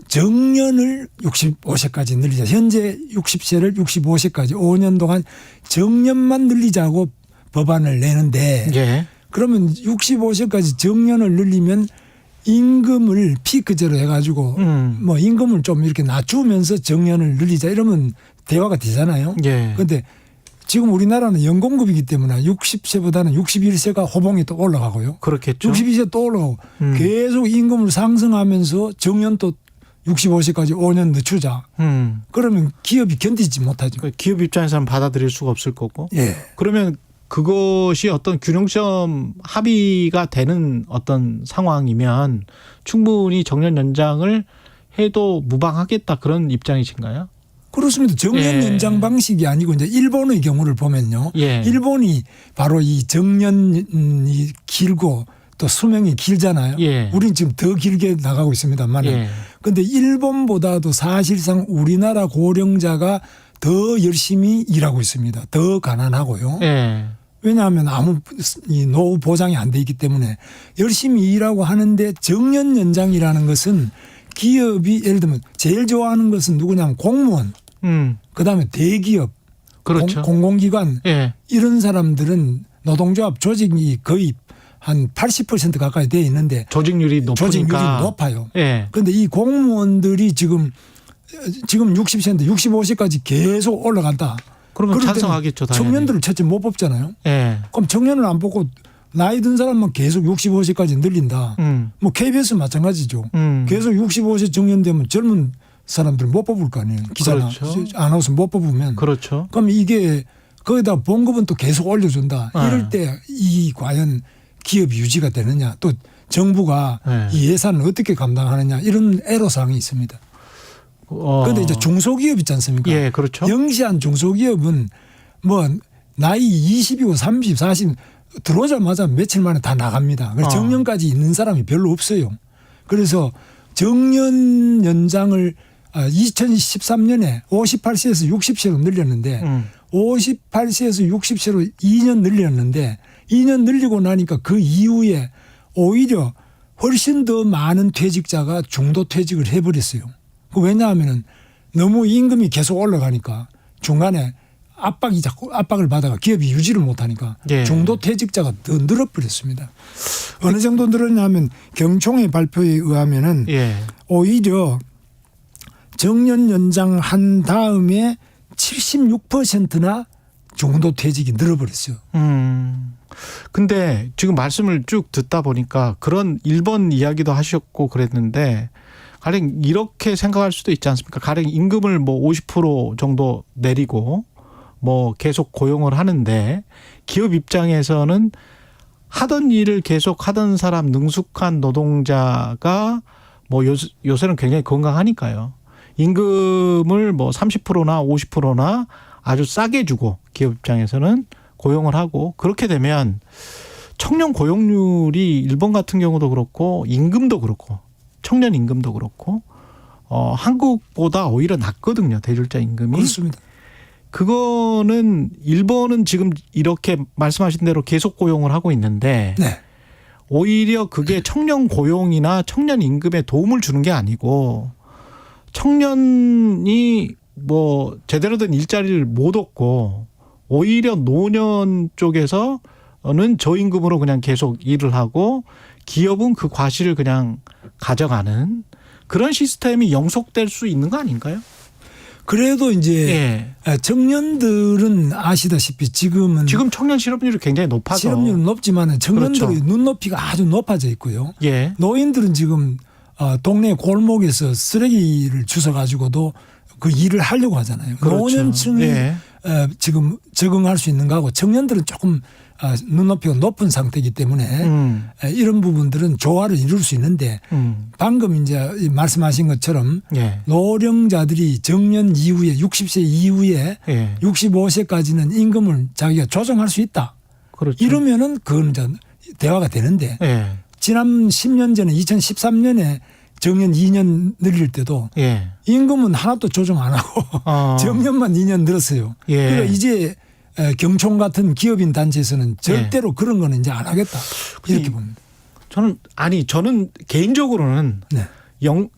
정년을 65세까지 늘리자. 현재 60세를 65세까지 5년 동안 정년만 늘리자고 법안을 내는데 그러면 65세까지 정년을 늘리면 임금을 피크제로 해가지고 뭐 임금을 좀 이렇게 낮추면서 정년을 늘리자 이러면 대화가 되잖아요. 그런데 지금 우리나라는 연공급이기 때문에 60세보다는 61세가 호봉이 또 올라가고요.
그렇겠죠.
62세 또 올라가고 계속 임금을 상승하면서 정년 또 65세까지 5년 늦추자. 그러면 기업이 견디지 못하죠.
기업 입장에서는 받아들일 수가 없을 거고. 그러면 그것이 어떤 균형점 합의가 되는 어떤 상황이면 충분히 정년 연장을 해도 무방하겠다 그런 입장이신가요?
그렇습니다. 정년 연장 방식이 아니고 이제 일본의 경우를 보면요. 일본이 바로 이 정년이 길고 또 수명이 길잖아요. 우리는 지금 더 길게 나가고 있습니다만. 그런데 일본보다도 사실상 우리나라 고령자가 더 열심히 일하고 있습니다. 더 가난하고요. 왜냐하면 아무 노후 보장이 안 돼 있기 때문에 열심히 일하고 하는데 정년 연장이라는 것은 기업이 예를 들면 제일 좋아하는 것은 누구냐면 공무원, 그다음에 대기업,
그렇죠.
공공기관 이런 사람들은 노동조합 조직이 거의 한 80% 가까이 돼 있는데
조직률이
높아요. 그런데 이 공무원들이 지금 60세인데 65세까지 계속 올라간다.
그러면 찬성하겠죠.
청년들을 첫째 못 뽑잖아요. 그럼 청년을 안 뽑고 나이 든 사람만 계속 65세까지 늘린다. 뭐 KBS 마찬가지죠. 계속 65세 정년되면 젊은 사람들은 못 뽑을 거 아니에요. 기자나
그렇죠.
아나운서 못 뽑으면.
그렇죠.
그럼 이게 거기다 봉급은 또 계속 올려준다. 이럴 때 이 과연 기업이 유지가 되느냐. 또 정부가 이 예산을 어떻게 감당하느냐. 이런 애로사항이 있습니다. 그런데 이제 중소기업 있지 않습니까?
예, 그렇죠.
영시한 중소기업은 뭐 나이 20이고 30, 40 들어오자마자 며칠 만에 다 나갑니다. 그래서 정년까지 있는 사람이 별로 없어요. 그래서 정년 연장을 2013년에 58세에서 60세로 늘렸는데 58세에서 60세로 2년 늘렸는데 2년 늘리고 나니까 그 이후에 오히려 훨씬 더 많은 퇴직자가 중도 퇴직을 해버렸어요. 왜냐하면 너무 임금이 계속 올라가니까 중간에 압박을 받아가 기업이 유지를 못하니까 중도 퇴직자가 더 늘어버렸습니다. 어느 정도 늘었냐면 경총의 발표에 의하면은 오히려 정년 연장한 다음에 76%나 중도 퇴직이 늘어버렸어요.
근데 지금 말씀을 쭉 듣다 보니까 그런 1번 이야기도 하셨고 그랬는데 가령 이렇게 생각할 수도 있지 않습니까? 가령 임금을 뭐 50% 정도 내리고 뭐 계속 고용을 하는데 기업 입장에서는 하던 일을 계속 하던 사람 능숙한 노동자가 뭐 요새는 굉장히 건강하니까요. 임금을 뭐 30%나 50%나 아주 싸게 주고 기업 입장에서는 고용을 하고 그렇게 되면 청년 고용률이 일본 같은 경우도 그렇고 임금도 그렇고 청년 임금도 그렇고 한국보다 오히려 낮거든요. 대졸자 임금이.
그렇습니다.
그거는 일본은 지금 이렇게 말씀하신 대로 계속 고용을 하고 있는데 오히려 그게 청년 고용이나 청년 임금에 도움을 주는 게 아니고 청년이 뭐 제대로 된 일자리를 못 얻고 오히려 노년 쪽에서는 저임금으로 그냥 계속 일을 하고 기업은 그 과실을 그냥 가져가는 그런 시스템이 영속될 수 있는 거 아닌가요?
그래도 이제 청년들은 아시다시피 지금
청년 실업률이 굉장히 높아서
실업률은 높지만 청년들의 그렇죠. 눈높이가 아주 높아져 있고요. 노인들은 지금 동네 골목에서 쓰레기를 주워 가지고도 그 일을 하려고 하잖아요. 그렇죠. 노년층이 지금 적응할 수 있는 거하고 청년들은 조금 눈높이가 높은 상태이기 때문에 이런 부분들은 조화를 이룰 수 있는데 방금 이제 말씀하신 것처럼 노령자들이 정년 이후에 60세 이후에 65세까지는 임금을 자기가 조정할 수 있다.
그렇죠.
이러면은 그건 이제 대화가 되는데 지난 10년 전에 2013년에 정년 2년 늘릴 때도 임금은 하나도 조정 안 하고 정년만 2년 늘었어요. 그러니까 이제 경총 같은 기업인 단체에서는 절대로 그런 거는 이제 안 하겠다. 이렇게 봅니다.
저는 개인적으로는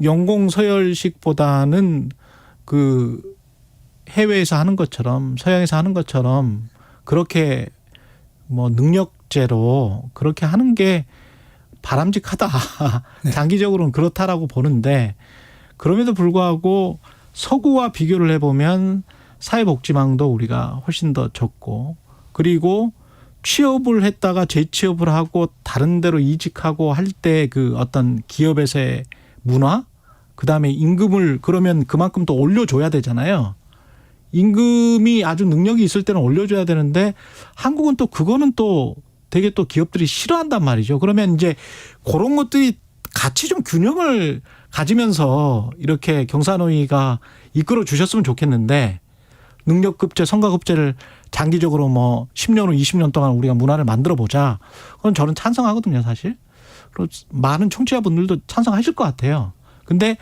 연공 서열식보다는 그 해외에서 하는 것처럼 서양에서 하는 것처럼 그렇게 뭐 능력제로 그렇게 하는 게 바람직하다. 장기적으로는 그렇다라고 보는데 그럼에도 불구하고 서구와 비교를 해보면 사회복지망도 우리가 훨씬 더 적고 그리고 취업을 했다가 재취업을 하고 다른 데로 이직하고 할 때 그 어떤 기업에서의 문화 그다음에 임금을 그러면 그만큼 또 올려줘야 되잖아요. 임금이 아주 능력이 있을 때는 올려줘야 되는데 한국은 또 그거는 또 되게 또 기업들이 싫어한단 말이죠. 그러면 이제 그런 것들이 같이 좀 균형을 가지면서 이렇게 경사노위가 이끌어 주셨으면 좋겠는데 능력급제, 성과급제를 장기적으로 뭐 10년 후 20년 동안 우리가 문화를 만들어 보자. 그건 저는 찬성하거든요, 사실. 그리고 많은 청취자분들도 찬성하실 것 같아요. 근데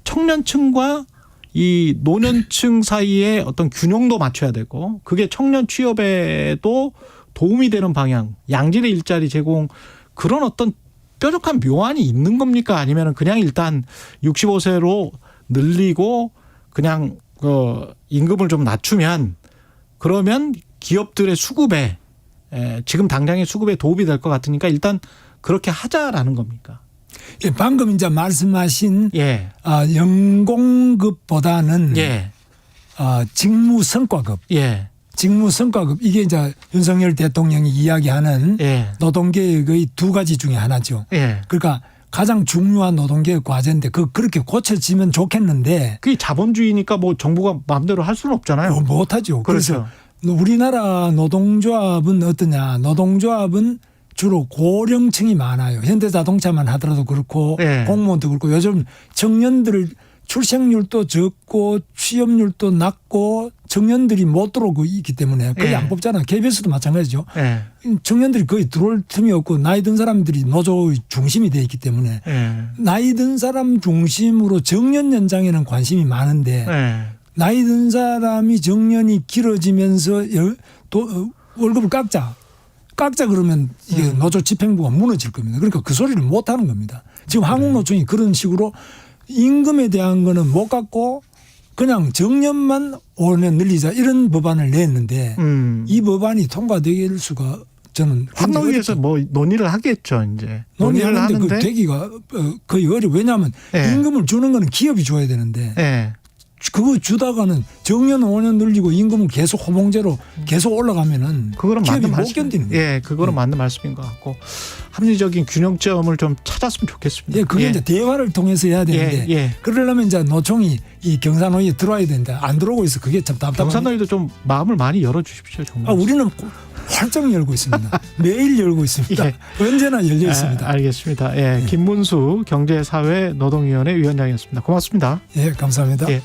청년층과 이 노년층 사이에 어떤 균형도 맞춰야 되고 그게 청년 취업에도 도움이 되는 방향, 양질의 일자리 제공 그런 어떤 뾰족한 묘안이 있는 겁니까? 아니면 그냥 일단 65세로 늘리고 그냥 임금을 좀 낮추면 그러면 기업들의 수급에 지금 당장의 수급에 도움이 될 것 같으니까 일단 그렇게 하자라는 겁니까?
방금 이제 말씀하신 연공급보다는 직무 성과급. 직무 성과급 이게 이제 윤석열 대통령이 이야기하는 노동개혁의 두 가지 중에 하나죠. 그러니까 가장 중요한 노동개혁 과제인데 그렇게 고쳐지면 좋겠는데
그게 자본주의니까 뭐 정부가 마음대로 할 수는 없잖아요.
못하죠.
그렇죠.
그래서 우리나라 노동조합은 어떠냐? 노동조합은 주로 고령층이 많아요. 현대자동차만 하더라도 그렇고
네.
공무원도 그렇고 요즘 청년들 출생률도 적고 취업률도 낮고 청년들이 못 들어오고 있기 때문에 거의
네.
안 뽑잖아요. KBS도 마찬가지죠.
네.
청년들이 거의 들어올 틈이 없고 나이 든 사람들이 노조의 중심이 되어 있기 때문에
네.
나이 든 사람 중심으로 정년 연장에는 관심이 많은데
네.
나이 든 사람이 정년이 길어지면서 또 월급을 깎자 그러면 이게 노조 집행부가 무너질 겁니다. 그러니까 그 소리를 못 하는 겁니다. 지금 한국노총이 그런 식으로 임금에 대한 거는 못 깎고 그냥 정년만 5년 늘리자 이런 법안을 냈는데 이 법안이 통과될 수가 저는
한노위에서 뭐 논의를 하겠죠. 이제
논의를 하는데 그 되기가 거의 어려워. 왜냐하면
네.
임금을 주는 거는 기업이 줘야 되는데
네.
그거 주다가는 정년 5년 늘리고 임금은 계속 호봉제로 계속 올라가면은
그거는
기업이
맞는
못
말씀.
견디는 거예요.
예, 그거는 맞는 말씀인 것 같고 합리적인 균형점을 좀 찾았으면 좋겠습니다.
예, 그게 이제 대화를 통해서 해야 되는데 그러려면 이제 노총이 이 경사노위에 들어와야 되는데 안 들어오고 있어. 그게 참 답답합니다.
경사노위도 좀 마음을 많이 열어주십시오. 정말.
우리는 활짝 열고 있습니다. 매일 열고 있습니다.
예.
언제나 열려 있습니다.
알겠습니다. 예, 김문수 경제사회노동위원회 위원장이었습니다. 고맙습니다.
예, 감사합니다.
예.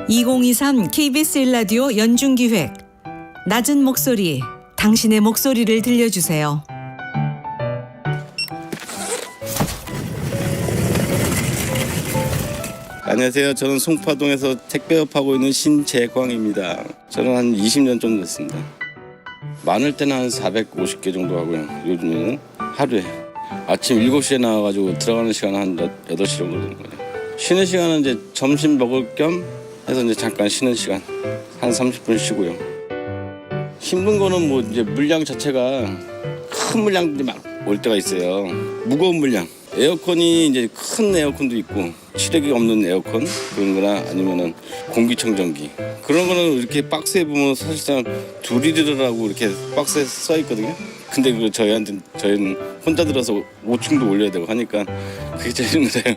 (2023) KBS 1라디오 연중기획 낮은 목소리 당신의 목소리를 들려주세요.
안녕하세요. 저는 송파동에서 택배업하고 있는 신재광입니다. 저는 한 20년 정도 됐습니다. 많을 때는 한 450개 정도 하고요. 요즘에는 하루에 아침 7시에 나와가지고 들어가는 시간은 한 8시 정도 되는 거예요. 쉬는 시간은 이제 점심 먹을 겸 해서 이제 잠깐 쉬는 시간 한 30분 쉬고요. 힘든 거는 뭐 이제 물량 자체가 큰 물량들이 막 올 때가 있어요. 무거운 물량. 에어컨이 이제 큰 에어컨도 있고 치력이 없는 에어컨 그런 거나 아니면은 공기청정기 그런 거는 이렇게 박스에 보면 사실상 2리터라고 이렇게 박스에 써 있거든요. 근데 그 저희는 혼자 들어서 5층도 올려야 되고 하니까 그게 제일 힘들어요.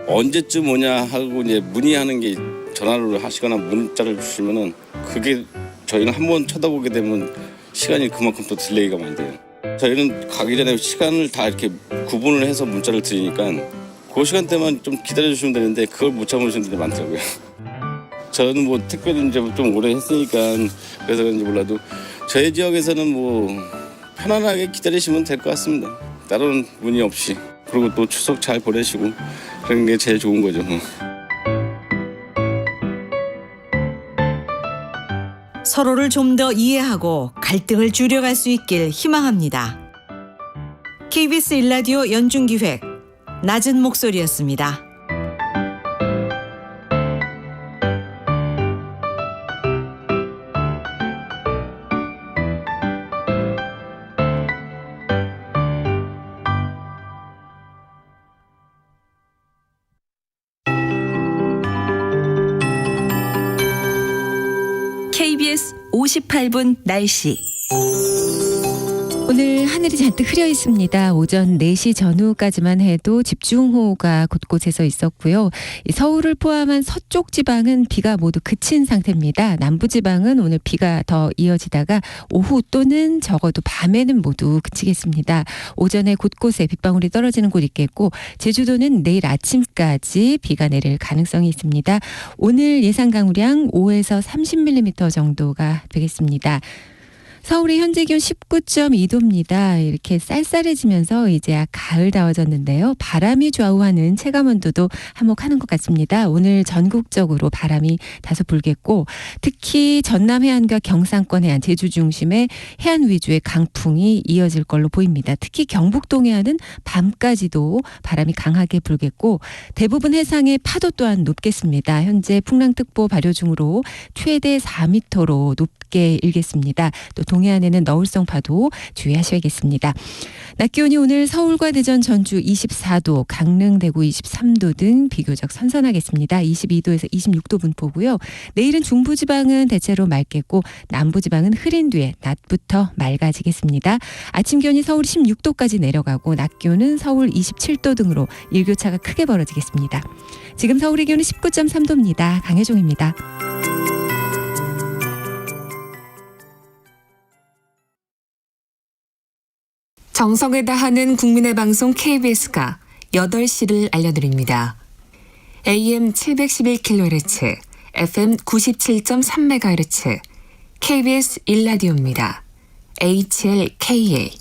언제쯤 오냐 하고 이제 문의하는 게 전화로 하시거나 문자를 주시면은 그게 저희는 한번 쳐다보게 되면 시간이 그만큼 또 딜레이가 많이 돼요. 저희는 가기 전에 시간을 다 이렇게 구분을 해서 문자를 드리니까 그 시간대만 좀 기다려주시면 되는데 그걸 못 참으시는 분들이 많더라고요. 저는 뭐 택배를 이제 좀 오래 했으니까 그래서 그런지 몰라도 저희 지역에서는 뭐 편안하게 기다리시면 될 것 같습니다. 다른 문의 없이. 그리고 또 추석 잘 보내시고 그런 게 제일 좋은 거죠.
서로를 좀 더 이해하고 갈등을 줄여갈 수 있길 희망합니다. KBS 1라디오 연중기획 낮은 목소리였습니다.
KBS 58분 날씨.
오늘 하늘이 잔뜩 흐려 있습니다. 오전 4시 전후까지만 해도 집중호우가 곳곳에서 있었고요. 서울을 포함한 서쪽 지방은 비가 모두 그친 상태입니다. 남부 지방은 오늘 비가 더 이어지다가 오후 또는 적어도 밤에는 모두 그치겠습니다. 오전에 곳곳에 빗방울이 떨어지는 곳 있겠고 제주도는 내일 아침까지 비가 내릴 가능성이 있습니다. 오늘 예상 강우량 5에서 30mm 정도가 되겠습니다. 서울의 현재 기온 19.2도입니다. 이렇게 쌀쌀해지면서 이제 가을다워졌는데요. 바람이 좌우하는 체감온도도 한몫하는 것 같습니다. 오늘 전국적으로 바람이 다소 불겠고 특히 전남 해안과 경상권 해안, 제주 중심의 해안 위주의 강풍이 이어질 걸로 보입니다. 특히 경북 동해안은 밤까지도 바람이 강하게 불겠고 대부분 해상의 파도 또한 높겠습니다. 현재 풍랑특보 발효 중으로 최대 4m로 높게 일겠습니다. 또 동해안에는 너울성 파도 주의하셔야겠습니다. 낮 기온이 오늘 서울과 대전, 전주 24도, 강릉, 대구 23도 등 비교적 선선하겠습니다. 22도에서 26도 분포고요. 내일은 중부지방은 대체로 맑겠고 남부지방은 흐린 뒤에 낮부터 맑아지겠습니다. 아침 기온이 서울 16도까지 내려가고 낮 기온은 서울 27도 등으로 일교차가 크게 벌어지겠습니다. 지금 서울의 기온은 19.3도입니다. 강혜종입니다.
정성을 다하는 국민의 방송 KBS가 8시를 알려드립니다. AM 711kHz, FM 97.3MHz, KBS 1라디오입니다. HLKA.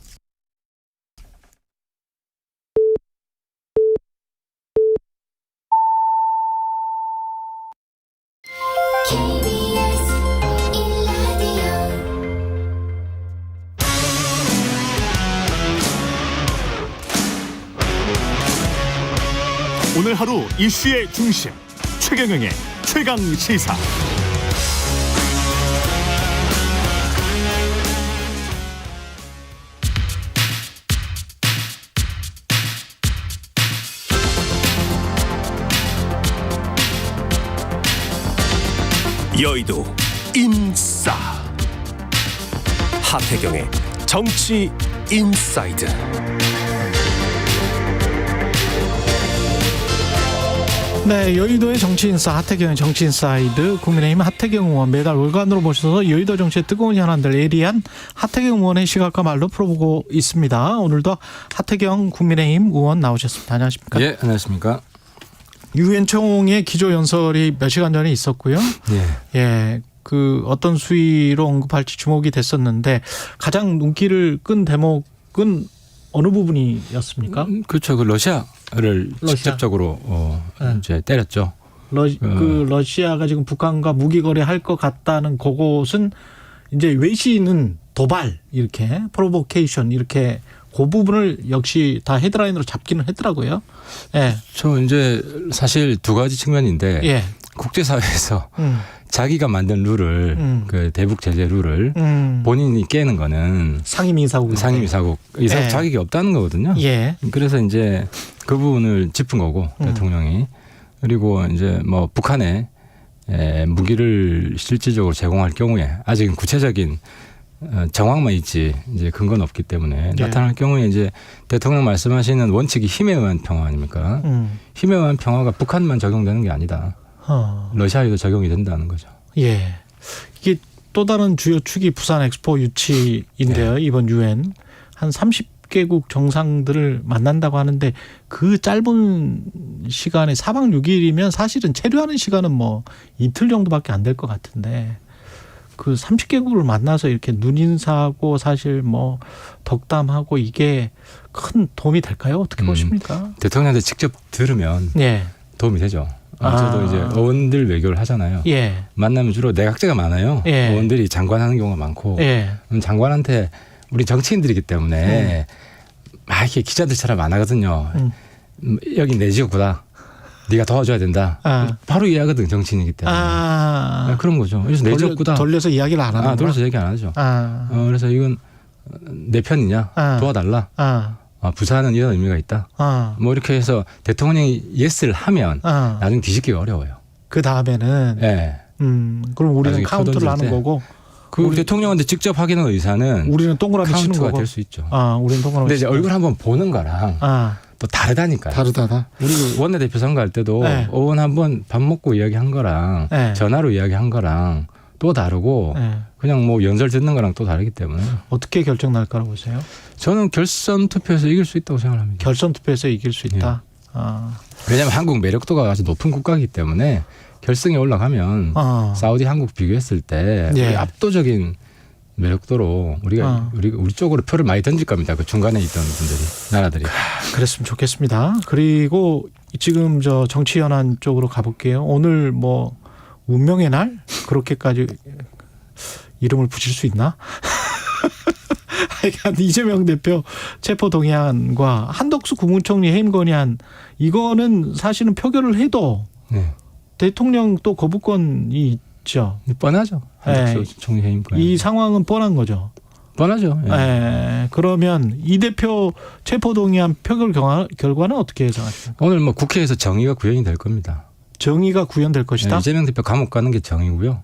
오늘 하루 이슈의 중심 최경영의 최강 시사. 여의도 인싸 하태경의 정치 인사이드.
네, 여의도의 정치인싸 하태경의 정치인사이드. 국민의힘 하태경 의원 매달 월간으로 모셔서 여의도 정치의 뜨거운 현안들 예리한 하태경 의원의 시각과 말로 풀어보고 있습니다. 오늘도 하태경 국민의힘 의원 나오셨습니다. 안녕하십니까?
예, 안녕하십니까?
유엔 총회 기조연설이 몇 시간 전에 있었고요.
예.
예. 그 어떤 수위로 언급할지 주목이 됐었는데 가장 눈길을 끈 대목은 어느 부분이었습니까?
그렇죠. 그 러시아를 직접적으로 이제 때렸죠.
그 러시아가 지금 북한과 무기 거래할 것 같다는 그것은 이제 외신은 도발 이렇게 프로보케이션 이렇게 그 부분을 역시 다 헤드라인으로 잡기는 했더라고요. 예.
저 이제 사실 두 가지 측면인데
예.
국제사회에서 자기가 만든 룰을 그 대북 제재 룰을 본인이 깨는 거는
상임이사국
이사국 자격이 없다는 거거든요.
예.
그래서 이제 그 부분을 짚은 거고 대통령이. 그리고 이제 뭐 북한에 무기를 실질적으로 제공할 경우에 아직은 구체적인 정황만 있지 이제 근거는 없기 때문에 나타날 경우에 이제 대통령 말씀하시는 원칙이 힘에 의한 평화 아닙니까? 힘에 의한 평화가 북한만 적용되는 게 아니다. 러시아에도 적용이 된다는 거죠.
예. 이게 또 다른 주요 축이 부산 엑스포 유치인데요. 이번 유엔 한 30개국 정상들을 만난다고 하는데 그 짧은 시간에 4박 6일이면 사실은 체류하는 시간은 뭐 이틀 정도밖에 안 될 것 같은데 그 30개국을 만나서 이렇게 눈인사하고 사실 뭐 덕담하고 이게 큰 도움이 될까요? 어떻게 보십니까?
대통령한테 직접 들으면 도움이 되죠. 저도 이제 의원들 외교를 하잖아요.
예.
만나면 주로 내각제가 많아요. 의원들이 장관하는 경우가 많고 장관한테 우리 정치인들이기 때문에 막 이렇게 기자들처럼 안 하거든요. 여기 내 지역구다. 네가 도와줘야 된다. 바로 이해하거든 정치인이기 때문에. 그런 거죠. 그래서 내 지역구다.
돌려서 이야기를 안 하는 거야?
돌려서 얘기 안 하죠. 그래서 이건 내 편이냐 도와달라. 부산은 이런 의미가 있다. 뭐 이렇게 해서 대통령이 예스를 하면 나중에 뒤집기가 어려워요.
그 다음에는 그럼 우리는 카운트를 하는 거고.
우리 대통령한테 직접 확인한 의사는
우리는 동그라미 치는 거고.
카운트가 될 수 있죠.
우리는 동그라미.
근데 이제 얼굴 한번 보는 거랑 또 다르다니까요.
다르다.
우리 원내대표 선거할 때도 의원 한번 밥 먹고 이야기한 거랑 전화로 이야기한 거랑 또 다르고 그냥 뭐 연설 듣는 거랑 또 다르기 때문에.
어떻게 결정 날 거라고 보세요?
저는 결선 투표에서 이길 수 있다고 생각합니다.
결선 투표에서 이길 수 있다.
왜냐하면 한국 매력도가 아주 높은 국가이기 때문에 결승에 올라가면 사우디 한국 비교했을 때 우리 압도적인 매력도로 우리 쪽으로 표를 많이 던질 겁니다. 그 중간에 있던 분들이 나라들이.
그랬으면 좋겠습니다. 그리고 지금 저 정치연한 쪽으로 가볼게요. 오늘 뭐 운명의 날 그렇게까지 이름을 붙일 수 있나? 하여간 이재명 대표 체포 동의안과 한덕수 국무총리 해임 건의안 이거는 사실은 표결을 해도 대통령 또 거부권이 있죠.
뻔하죠. 한덕수 총리 해임 건의안.
이 상황은 뻔한 거죠.
뻔하죠. 예.
예. 그러면 이 대표 체포동의안 표결 결과는 어떻게 예상하십니까?
오늘 뭐 국회에서 정의가 구현이 될 겁니다.
정의가 구현될 것이다.
예, 이재명 대표 감옥 가는 게 정의고요.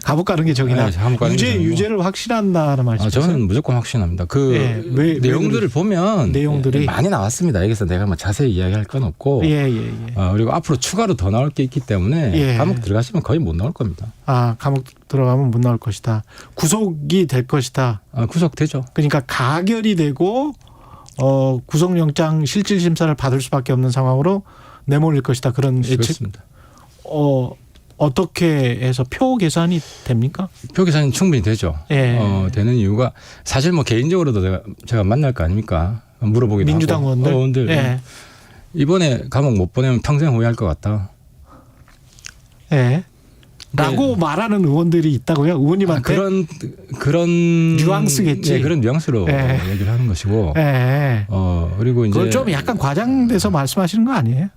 감옥 가는 게 정의다.
네,
유죄를 확신한다는 말씀이세요?
저는 무조건 확신합니다. 그 내용들을 보면
내용들이
많이 나왔습니다. 여기서 내가 뭐 자세히 이야기할 건 없고 그리고 앞으로 추가로 더 나올 게 있기 때문에 감옥 들어가시면 거의 못 나올 겁니다.
아, 감옥 들어가면 못 나올 것이다. 구속이 될 것이다.
구속되죠.
그러니까 가결이 되고 구속영장 실질심사를 받을 수밖에 없는 상황으로 내몰릴 것이다. 그런
예측입니다.
어떻게 해서 표 계산이 됩니까?
표 계산이 충분히 되죠. 되는 이유가 사실 뭐 개인적으로도 제가 만날 거 아닙니까? 물어보기도
민주당
하고.
의원들.
이번에 감옥 못 보내면 평생 후회할 것 같다.
라고 말하는 의원들이 있다고요? 의원님한테?
그런
뉘앙스겠지.
그런 뉘앙스로 얘기를 하는 것이고. 그리고 이제
그걸 좀 약간 과장돼서 말씀하시는 거 아니에요?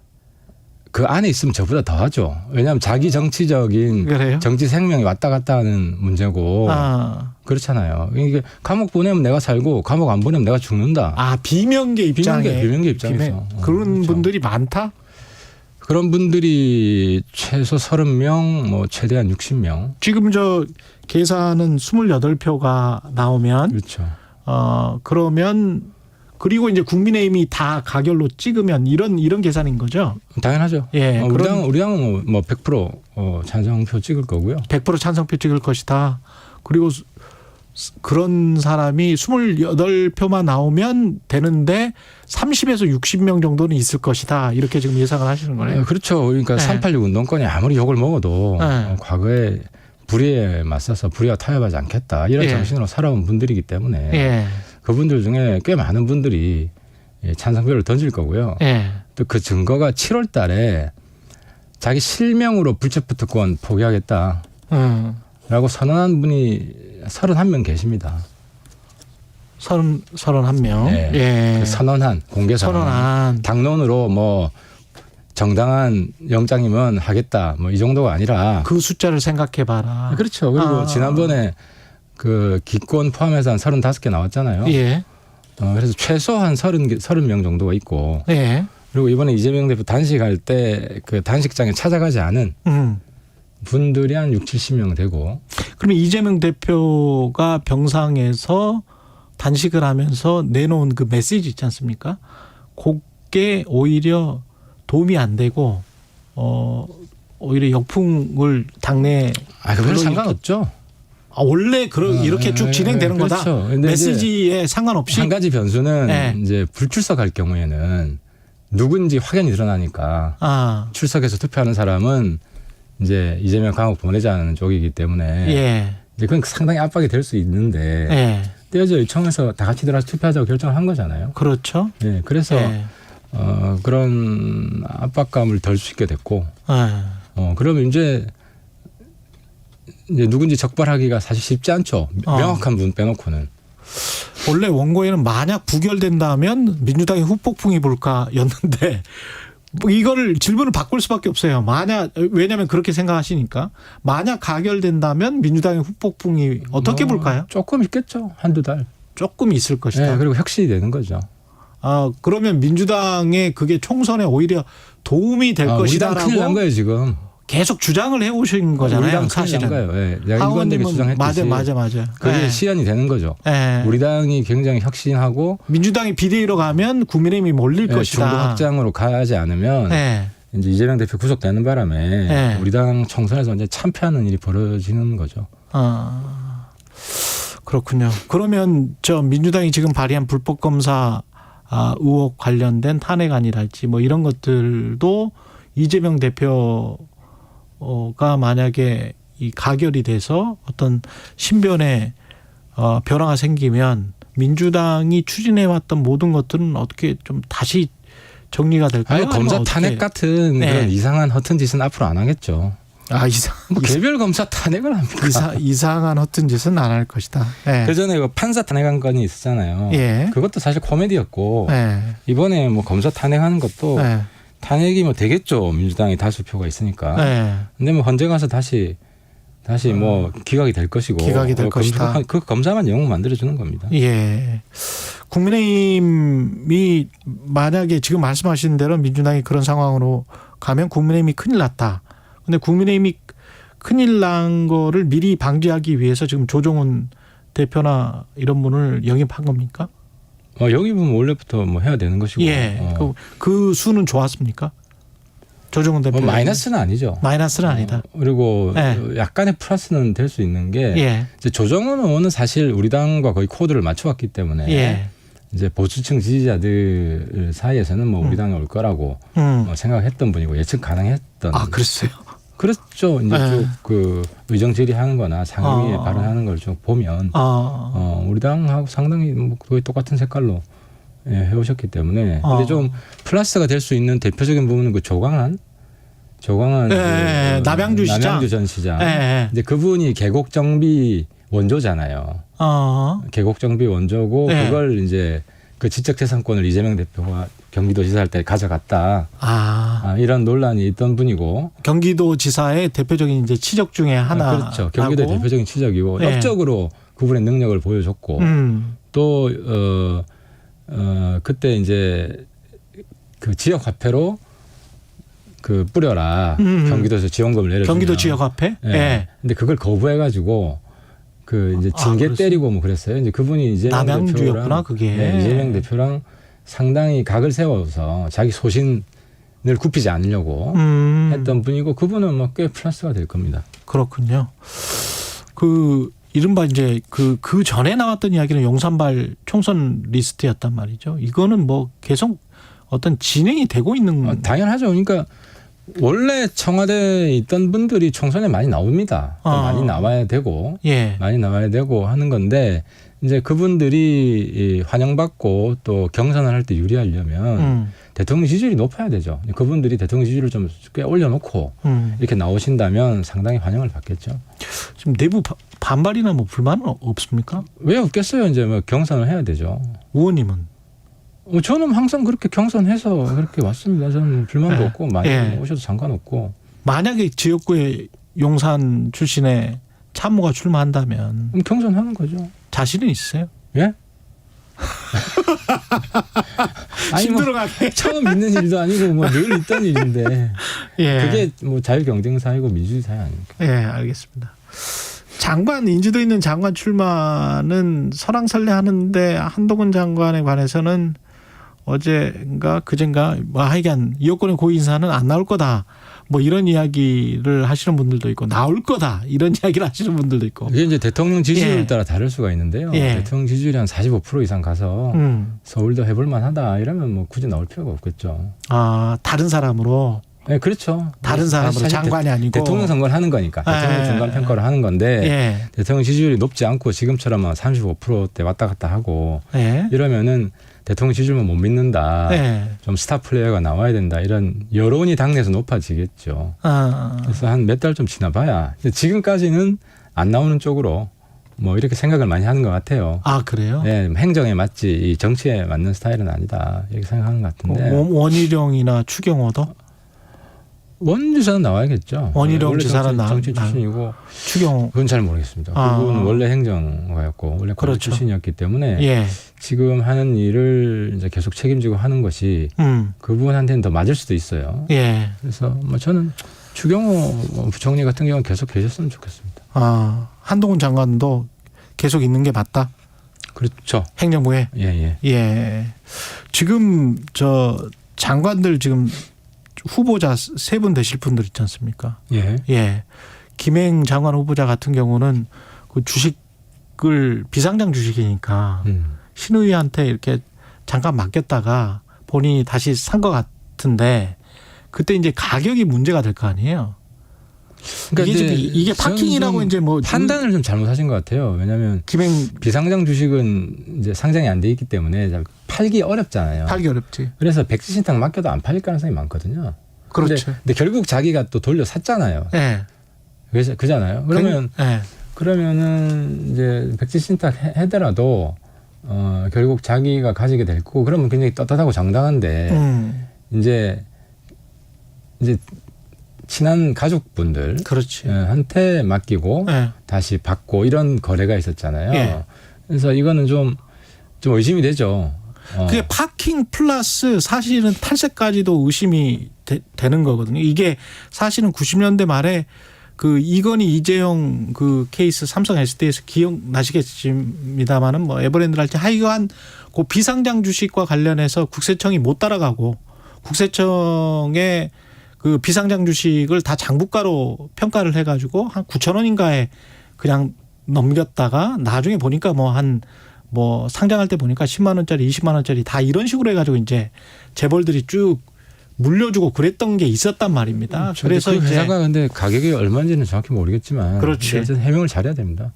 그 안에 있으면 저보다 더 하죠. 왜냐하면 자기 정치적인
그래요?
정치 생명이 왔다 갔다 하는 문제고 그렇잖아요. 이게 감옥 보내면 내가 살고 감옥 안 보내면 내가 죽는다.
아, 비명계 입장에.
비명계 입장에서.
그런
그렇죠.
분들이 많다?
그런 분들이 최소 30명, 뭐 최대한 60명.
지금 저 계산은 28표가 나오면
그렇죠.
그러면 그리고 이제 국민의힘이 다 가결로 찍으면 이런 계산인 거죠?
당연하죠. 우리 당은 뭐 100% 찬성표 찍을 거고요.
100% 찬성표 찍을 것이다. 그리고 그런 사람이 28표만 나오면 되는데 30에서 60명 정도는 있을 것이다. 이렇게 지금 예상을 하시는 거네요.
그렇죠. 그러니까 386 운동권이 아무리 욕을 먹어도 과거에 불의에 맞서서 불의와 타협하지 않겠다. 이런 정신으로 살아온 분들이기 때문에 그분들 중에 꽤 많은 분들이 찬성표를 던질 거고요. 또 그 증거가 7월 달에 자기 실명으로 불체포특권 포기하겠다. 라고 선언한 분이 31명 계십니다.
31명.
그 선언한, 공개 선언한. 당론으로 뭐 정당한 영장이면 하겠다. 뭐 이 정도가 아니라.
그 숫자를 생각해 봐라.
그렇죠. 그리고 지난번에 그 기권 포함해서 한 35개 나왔잖아요. 그래서 최소한 30명 정도가 있고. 그리고 이번에 이재명 대표 단식할 때 그 단식장에 찾아가지 않은 분들이 한 60, 70명 되고.
그러면 이재명 대표가 병상에서 단식을 하면서 내놓은 그 메시지 있지 않습니까? 그게 오히려 도움이 안 되고 오히려 역풍을 당내에.
그건 상관없죠.
원래 이렇게 쭉 진행되는 거다.
그렇죠.
메시지에 상관없이.
한 가지 변수는 이제 불출석할 경우에는 누군지 확연히 드러나니까 출석해서 투표하는 사람은 이제 이재명 감옥 보내자는 쪽이기 때문에 이제 그건 상당히 압박이 될 수 있는데 떼어져 요청해서 다 같이 들어가서 투표하자고 결정을 한 거잖아요.
그렇죠.
그래서 그런 압박감을 덜 수 있게 됐고 그러면 이제 누군지 적발하기가 사실 쉽지 않죠. 명확한 분 빼놓고는.
원래 원고에는 만약 부결된다면 민주당이 후폭풍이 불까였는데 이거를 질문을 바꿀 수밖에 없어요. 왜냐하면 그렇게 생각하시니까. 만약 가결된다면 민주당의 후폭풍이 어떻게 불까요?
조금 있겠죠. 한두 달.
조금 있을 것이다.
그리고 혁신이 되는 거죠.
그러면 민주당의 그게 총선에 오히려 도움이 될 것이다라고.
큰일 난 거예요 지금.
계속 주장을 해오신 거잖아요. 사실은.
내가 일관되게 주장했듯이.
맞아.
그게 실현이 되는 거죠. 우리 당이 굉장히 혁신하고
민주당이 비대위로 가면 국민의힘이 몰릴 것이다.
중도 확장으로 가지 않으면 이제 이재명 대표 구속되는 바람에 우리 당 총선에서 이제 참패하는 일이 벌어지는 거죠.
그렇군요. 그러면 민주당이 지금 발의한 불법 검사 의혹 관련된 탄핵안이랄지 뭐 이런 것들도 이재명 대표 가 만약에 이 가결이 돼서 어떤 신변에 변화가 생기면 민주당이 추진해왔던 모든 것들은 어떻게 좀 다시 정리가 될까요?
검사 탄핵 같은 그런 이상한 허튼 짓은 앞으로 안 하겠죠. 개별 검사 탄핵을 합니까?
이상한 허튼 짓은 안 할 것이다.
그 전에 판사 탄핵한 건이 있었잖아요. 그것도 사실 코미디였고 이번에 뭐 검사 탄핵하는 것도 탄핵이 뭐 되겠죠. 민주당이 다수표가 있으니까. 근데 뭐 헌재 가서 다시 다시 뭐 기각이 될 것이고
기각이 될 것이다.
그 검사만 영웅 만들어주는 겁니다.
예. 국민의힘이 만약에 지금 말씀하신 대로 민주당이 그런 상황으로 가면 국민의힘이 큰일 났다. 근데 국민의힘이 큰일 난 거를 미리 방지하기 위해서 지금 조정훈 대표나 이런 분을 영입한 겁니까?
영입은 원래부터 뭐 해야 되는 것이고.
예. 그 수는 좋았습니까? 조정훈 대표.
마이너스는 아니죠.
마이너스는 아니다.
그리고 약간의 플러스는 될 수 있는 게 이제 조정훈 의원은 사실 우리 당과 거의 코드를 맞춰왔기 때문에 이제 보수층 지지자들 사이에서는 뭐 우리 당에 올 거라고 생각했던 분이고 예측 가능했던.
아, 그랬어요.
그렇죠. 이제 쭉 그 의정 질의하는거나 상임위에 발언하는 걸 쭉 보면 우리 당하고 상당히 뭐 거의 똑같은 색깔로 해오셨기 때문에. 근데 좀 플러스가 될 수 있는 대표적인 부분은 그 조광한
남양주 시장.
남양주 전 시장. 근데 그분이 계곡 정비 원조잖아요. 계곡 정비 원조고 그걸 이제 그 지적재산권을 이재명 대표가 경기도지사 할 때 가져갔다. 이런 논란이 있던 분이고.
경기도지사의 대표적인 이제 치적 중에 하나.
그렇죠. 경기도의 대표적인 치적이고 역적으로 그분의 능력을 보여줬고 또 그때 이제 그 지역 화폐로 그 뿌려라. 경기도에서 지원금을 내려주면.
경기도 지역 화폐?
근데 그걸 거부해가지고 그 이제 징계 때리고 뭐 그랬어요. 이제 그분이 이재명 대표랑 이재명 대표랑 상당히 각을 세워서 자기 소신을 굽히지 않으려고 했던 분이고 그분은 뭐 꽤 플러스가 될 겁니다.
그렇군요. 그 이른바 이제 그 전에 나왔던 이야기는 용산발 총선 리스트였단 말이죠. 이거는 뭐 계속 어떤 진행이 되고 있는.
당연하죠. 그러니까 원래 청와대에 있던 분들이 총선에 많이 나옵니다. 많이 나와야 되고 많이 나와야 되고 하는 건데 이제 그분들이 환영받고 또 경선을 할 때 유리하려면 대통령 지지율이 높아야 되죠. 그분들이 대통령 지지율을 좀 꽤 올려놓고 이렇게 나오신다면 상당히 환영을 받겠죠.
지금 내부 반발이나 뭐 불만은 없습니까?
왜 없겠어요. 이제 뭐 경선을 해야 되죠.
의원님은?
저는 항상 그렇게 경선해서 그렇게 왔습니다. 저는 불만도 없고 많이 오셔도 상관없고.
만약에 지역구에 용산 출신의 참모가 출마한다면
그럼 경선하는 거죠.
자신은 있어요?
예?
힘들어가게.
처음 있는 일도 아니고 뭐 늘 있던 일인데 그게 뭐 자유경쟁사이고 민주주의 사회 아닙니까?
예, 알겠습니다. 장관, 인지도 있는 장관 출마는 설왕설래 하는데 한동훈 장관에 관해서는 어제인가 그젠가 뭐 하여간 여권의 고위인사는 안 나올 거다. 뭐 이런 이야기를 하시는 분들도 있고 나올 거다. 이런 이야기를 하시는 분들도 있고.
이게 이제 대통령 지지율에 따라 다를 수가 있는데요. 대통령 지지율이 한 45% 이상 가서 서울도 해볼 만하다 이러면 뭐 굳이 나올 필요가 없겠죠.
다른 사람으로.
네, 그렇죠.
다른 사람으로 장관이 아니고.
대통령 선거를 하는 거니까. 대통령 중간 평가를 하는 건데 대통령 지지율이 높지 않고 지금처럼 35%대 왔다 갔다 하고 이러면은 대통령 지지율만 못 믿는다. 좀 스타 플레이어가 나와야 된다. 이런 여론이 당내에서 높아지겠죠. 그래서 한 몇 달 좀 지나봐야. 지금까지는 안 나오는 쪽으로 뭐 이렇게 생각을 많이 하는 것 같아요.
그래요?
네, 행정에 맞지 이 정치에 맞는 스타일은 아니다. 이렇게 생각하는 것 같은데.
원희룡이나 추경호도?
원 지사는 나와야겠죠.
원희룡 지사는
정치 출신이고
추경호
그건 잘 모르겠습니다. 그분은 원래 행정가였고 원래 그런 출신이었기 때문에 지금 하는 일을 이제 계속 책임지고 하는 것이 그분한테는 더 맞을 수도 있어요. 그래서 뭐 저는 추경호 부총리 같은 경우는 계속 계셨으면 좋겠습니다.
한동훈 장관도 계속 있는 게 맞다.
그렇죠.
행정부에. 지금 저 장관들 지금 후보자 3분 되실 분들 있지 않습니까? 김행 장관 후보자 같은 경우는 그 주식을 비상장 주식이니까 신의한테 이렇게 잠깐 맡겼다가 본인이 다시 산 것 같은데 그때 이제 가격이 문제가 될 거 아니에요? 그러니까 이게 파킹이라고 이제 뭐
판단을 좀 잘못하신 것 같아요. 왜냐하면 비상장 주식은 이제 상장이 안 돼 있기 때문에 팔기 어렵잖아요.
팔기 어렵지.
그래서 백지신탁 맡겨도 안 팔릴 가능성이 많거든요.
그렇죠.
근데 결국 자기가 또 돌려 샀잖아요. 그잖아요. 그러면은 이제 백지신탁 해더라도 결국 자기가 가지게 될 거고 그러면 굉장히 떳떳하고 정당한데 이제 친한 가족분들
그렇지.
한테 맡기고 다시 받고 이런 거래가 있었잖아요. 그래서 이거는 좀 의심이 되죠.
그게 파킹 플러스 사실은 탈세까지도 의심이 되는 거거든요. 이게 사실은 90년대 말에 그 이건희 이재용 그 케이스 삼성 SD에서 기억나시겠습니다만은 뭐 에버랜드랄지 하여간 그 비상장 주식과 관련해서 국세청이 못 따라가고 국세청의 그 비상장 주식을 다 장부가로 평가를 해가지고 한 9,000원인가에 그냥 넘겼다가 나중에 보니까 뭐 상장할 때 보니까 10만 원짜리, 20만 원짜리 다 이런 식으로 해가지고 이제 재벌들이 쭉 물려주고 그랬던 게 있었단 말입니다. 그래서
그 회사가 근데 가격이 얼마인지는 정확히 모르겠지만,
그렇지.
어쨌든 해명을 잘해야 됩니다.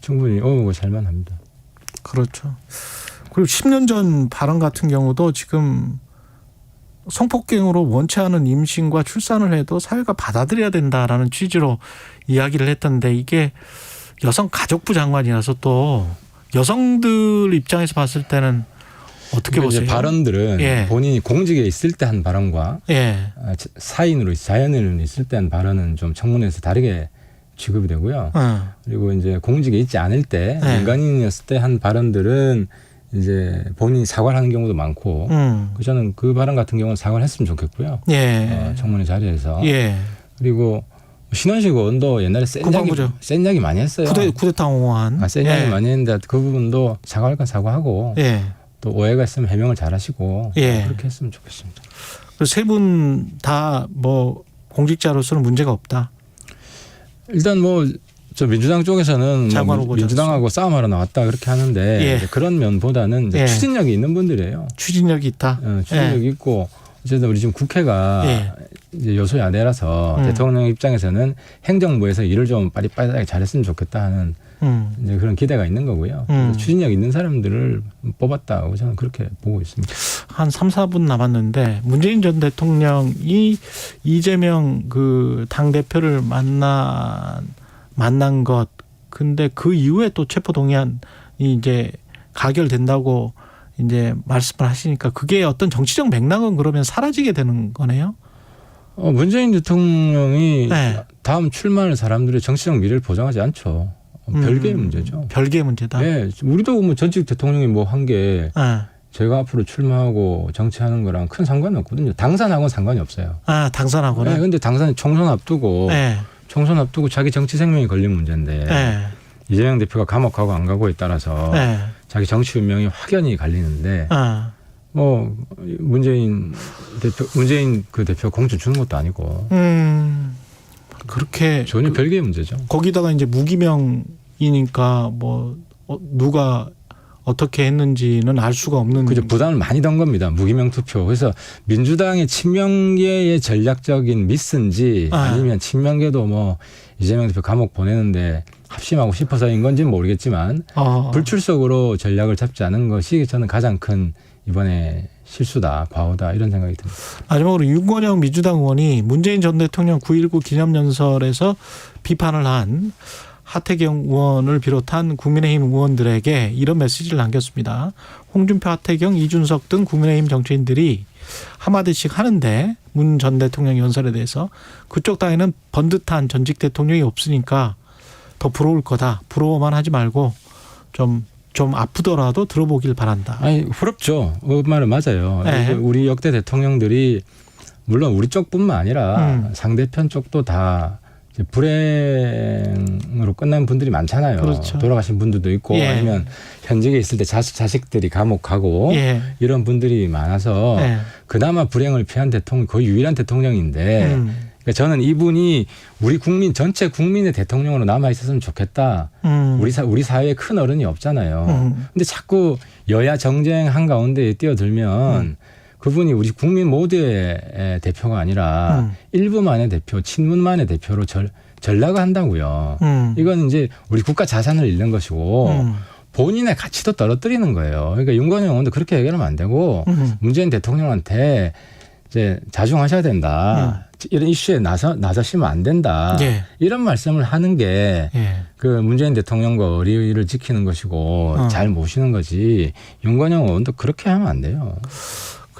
충분히 살만합니다.
그렇죠. 그리고 10년 전 발언 같은 경우도 지금 성폭행으로 원치 않은 임신과 출산을 해도 사회가 받아들여야 된다라는 취지로 이야기를 했던데 이게 여성가족부 장관이라서 또 여성들 입장에서 봤을 때는 어떻게 보세요?
발언들은 본인이 공직에 있을 때 한 발언과 사인으로 자연인으로 있을 때 한 발언은 좀 청문회에서 다르게 취급이 되고요. 그리고 이제 공직에 있지 않을 때 민간인이었을 때 한 발언들은 이제 본인이 사과를 하는 경우도 많고 저는 그 발언 같은 경우는 사과를 했으면 좋겠고요. 청문회 자리에서. 그리고 신원식 의원도 옛날에 센 이야기 많이 했어요.
쿠데타 옹호한.
센 이야기 많이 했는데 그 부분도 사과할 건 사과하고 또 오해가 있으면 해명을 잘하시고 그렇게 했으면 좋겠습니다.
세 분 다 뭐 공직자로서는 문제가 없다.
일단 저 민주당 쪽에서는 민주당하고 싸움하러 나왔다 그렇게 하는데 그런 면보다는 이제 추진력이 있는 분들이에요.
추진력이 있다.
추진력이 있고 어쨌든 우리 지금 국회가 이제 여소야대라서 대통령 입장에서는 행정부에서 일을 좀 빠릿빠릿하게 잘했으면 좋겠다 하는 이제 그런 기대가 있는 거고요. 추진력 있는 사람들을 뽑았다고 저는 그렇게 보고 있습니다.
한 3, 4분 남았는데 문재인 전 대통령이 이재명 그 당대표를 만난 것, 근데 그 이후에 또 체포동의안이 이제 가결된다고 이제 말씀을 하시니까 그게 어떤 정치적 맥락은 그러면 사라지게 되는 거네요?
문재인 대통령이 다음 출마할 사람들의 정치적 미래를 보장하지 않죠. 별개의 문제죠.
별개의 문제다.
네, 우리도 전직 대통령이 한 게 제가 앞으로 출마하고 정치하는 거랑 큰 상관이 없거든요. 당선하고는 상관이 없어요.
당선하고는.
네, 근데 총선 앞두고 자기 정치 생명이 걸린 문제인데 이재명 대표가 감옥 가고 안 가고에 따라서 자기 정치 운명이 확연히 갈리는데 문재인 그 대표 공천 주는 것도 아니고
그렇게
전혀 별개의 문제죠.
거기다가 이제 무기명이니까 누가 어떻게 했는지는 알 수가 없는.
그죠. 부담을 많이 던 겁니다. 무기명 투표. 그래서 민주당의 친명계의 전략적인 미스인지 아니면 친명계도 이재명 대표 감옥 보내는데 합심하고 싶어서인 건지는 모르겠지만 불출석으로 전략을 잡지 않은 것이 저는 가장 큰 이번에 실수다, 과오다 이런 생각이 듭니다.
마지막으로 윤건영 민주당 의원이 문재인 전 대통령 9.19 기념연설에서 비판을 한 하태경 의원을 비롯한 국민의힘 의원들에게 이런 메시지를 남겼습니다. 홍준표, 하태경, 이준석 등 국민의힘 정치인들이 한마디씩 하는데 문 전 대통령 연설에 대해서 그쪽 당에는 번듯한 전직 대통령이 없으니까 더 부러울 거다. 부러워만 하지 말고 좀 아프더라도 들어보길 바란다.
아니, 부럽죠. 그 말은 맞아요. 우리 역대 대통령들이 물론 우리 쪽뿐만 아니라 상대편 쪽도 다 불행으로 끝난 분들이 많잖아요.
그렇죠.
돌아가신 분들도 있고 아니면 현직에 있을 때 자식들이 감옥 가고 이런 분들이 많아서 그나마 불행을 피한 대통령, 거의 유일한 대통령인데 그러니까 저는 이분이 우리 국민 전체 국민의 대통령으로 남아 있었으면 좋겠다. 우리 사회에 큰 어른이 없잖아요. 근데 자꾸 여야 정쟁 한가운데에 뛰어들면 그분이 우리 국민 모두의 대표가 아니라 일부만의 대표, 친문만의 대표로 전락을 한다고요. 이건 이제 우리 국가 자산을 잃는 것이고 본인의 가치도 떨어뜨리는 거예요. 그러니까 윤건영 의원도 그렇게 얘기하면 안 되고 문재인 대통령한테 이제 자중하셔야 된다. 이런 이슈에 나서시면 안 된다. 이런 말씀을 하는 게 그 문재인 대통령과 의리를 지키는 것이고 잘 모시는 거지. 윤건영 의원도 그렇게 하면 안 돼요.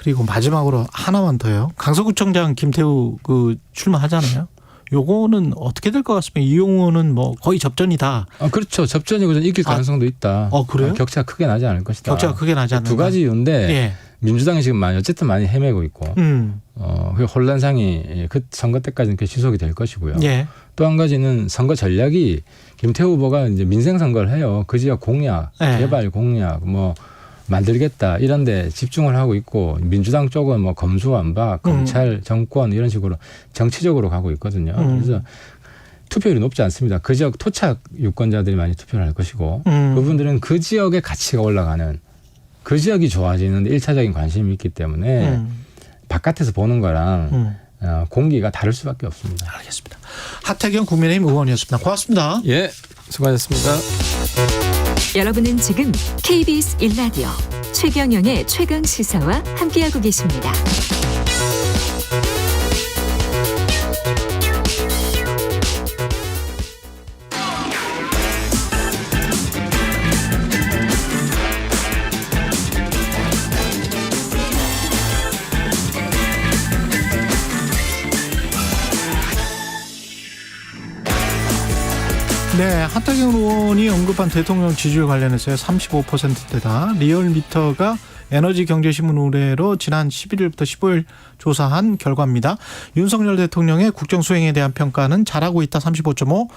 그리고 마지막으로 하나만 더요. 강서구청장 김태우 출마하잖아요. 요거는 어떻게 될 것 같습니까? 이용호는 뭐 거의 접전이다.
그렇죠. 접전이고 이길 가능성도 있다.
그래요?
격차가 크게 나지 않을 것이다.
격차가 크게 나지 않는다.
두 가지 이유인데 민주당이 지금 어쨌든 많이 헤매고 있고 그 혼란상이 그 선거 때까지는 지속이 될 것이고요. 또 한 가지는 선거 전략이 김태우 후보가 이제 민생 선거를 해요. 그 지역 공약, 개발 공약, 뭐 만들겠다 이런 데 집중을 하고 있고 민주당 쪽은 뭐 검수완박, 검찰, 정권 이런 식으로 정치적으로 가고 있거든요. 그래서 투표율이 높지 않습니다. 그 지역 토착 유권자들이 많이 투표를 할 것이고 그분들은 그 지역의 가치가 올라가는 그 지역이 좋아지는 데 1차적인 관심이 있기 때문에 바깥에서 보는 거랑 공기가 다를 수밖에 없습니다.
알겠습니다. 하태경 국민의힘 의원이었습니다. 고맙습니다.
예, 수고하셨습니다.
여러분은 지금 KBS 1라디오 최경영의 최강 시사와 함께하고 계십니다.
네, 하태경 의원이 언급한 대통령 지지율 관련해서요. 35%대다. 리얼미터가 에너지경제신문 의뢰로 지난 11일부터 15일 조사한 결과입니다. 윤석열 대통령의 국정수행에 대한 평가는 잘하고 있다 35.5%,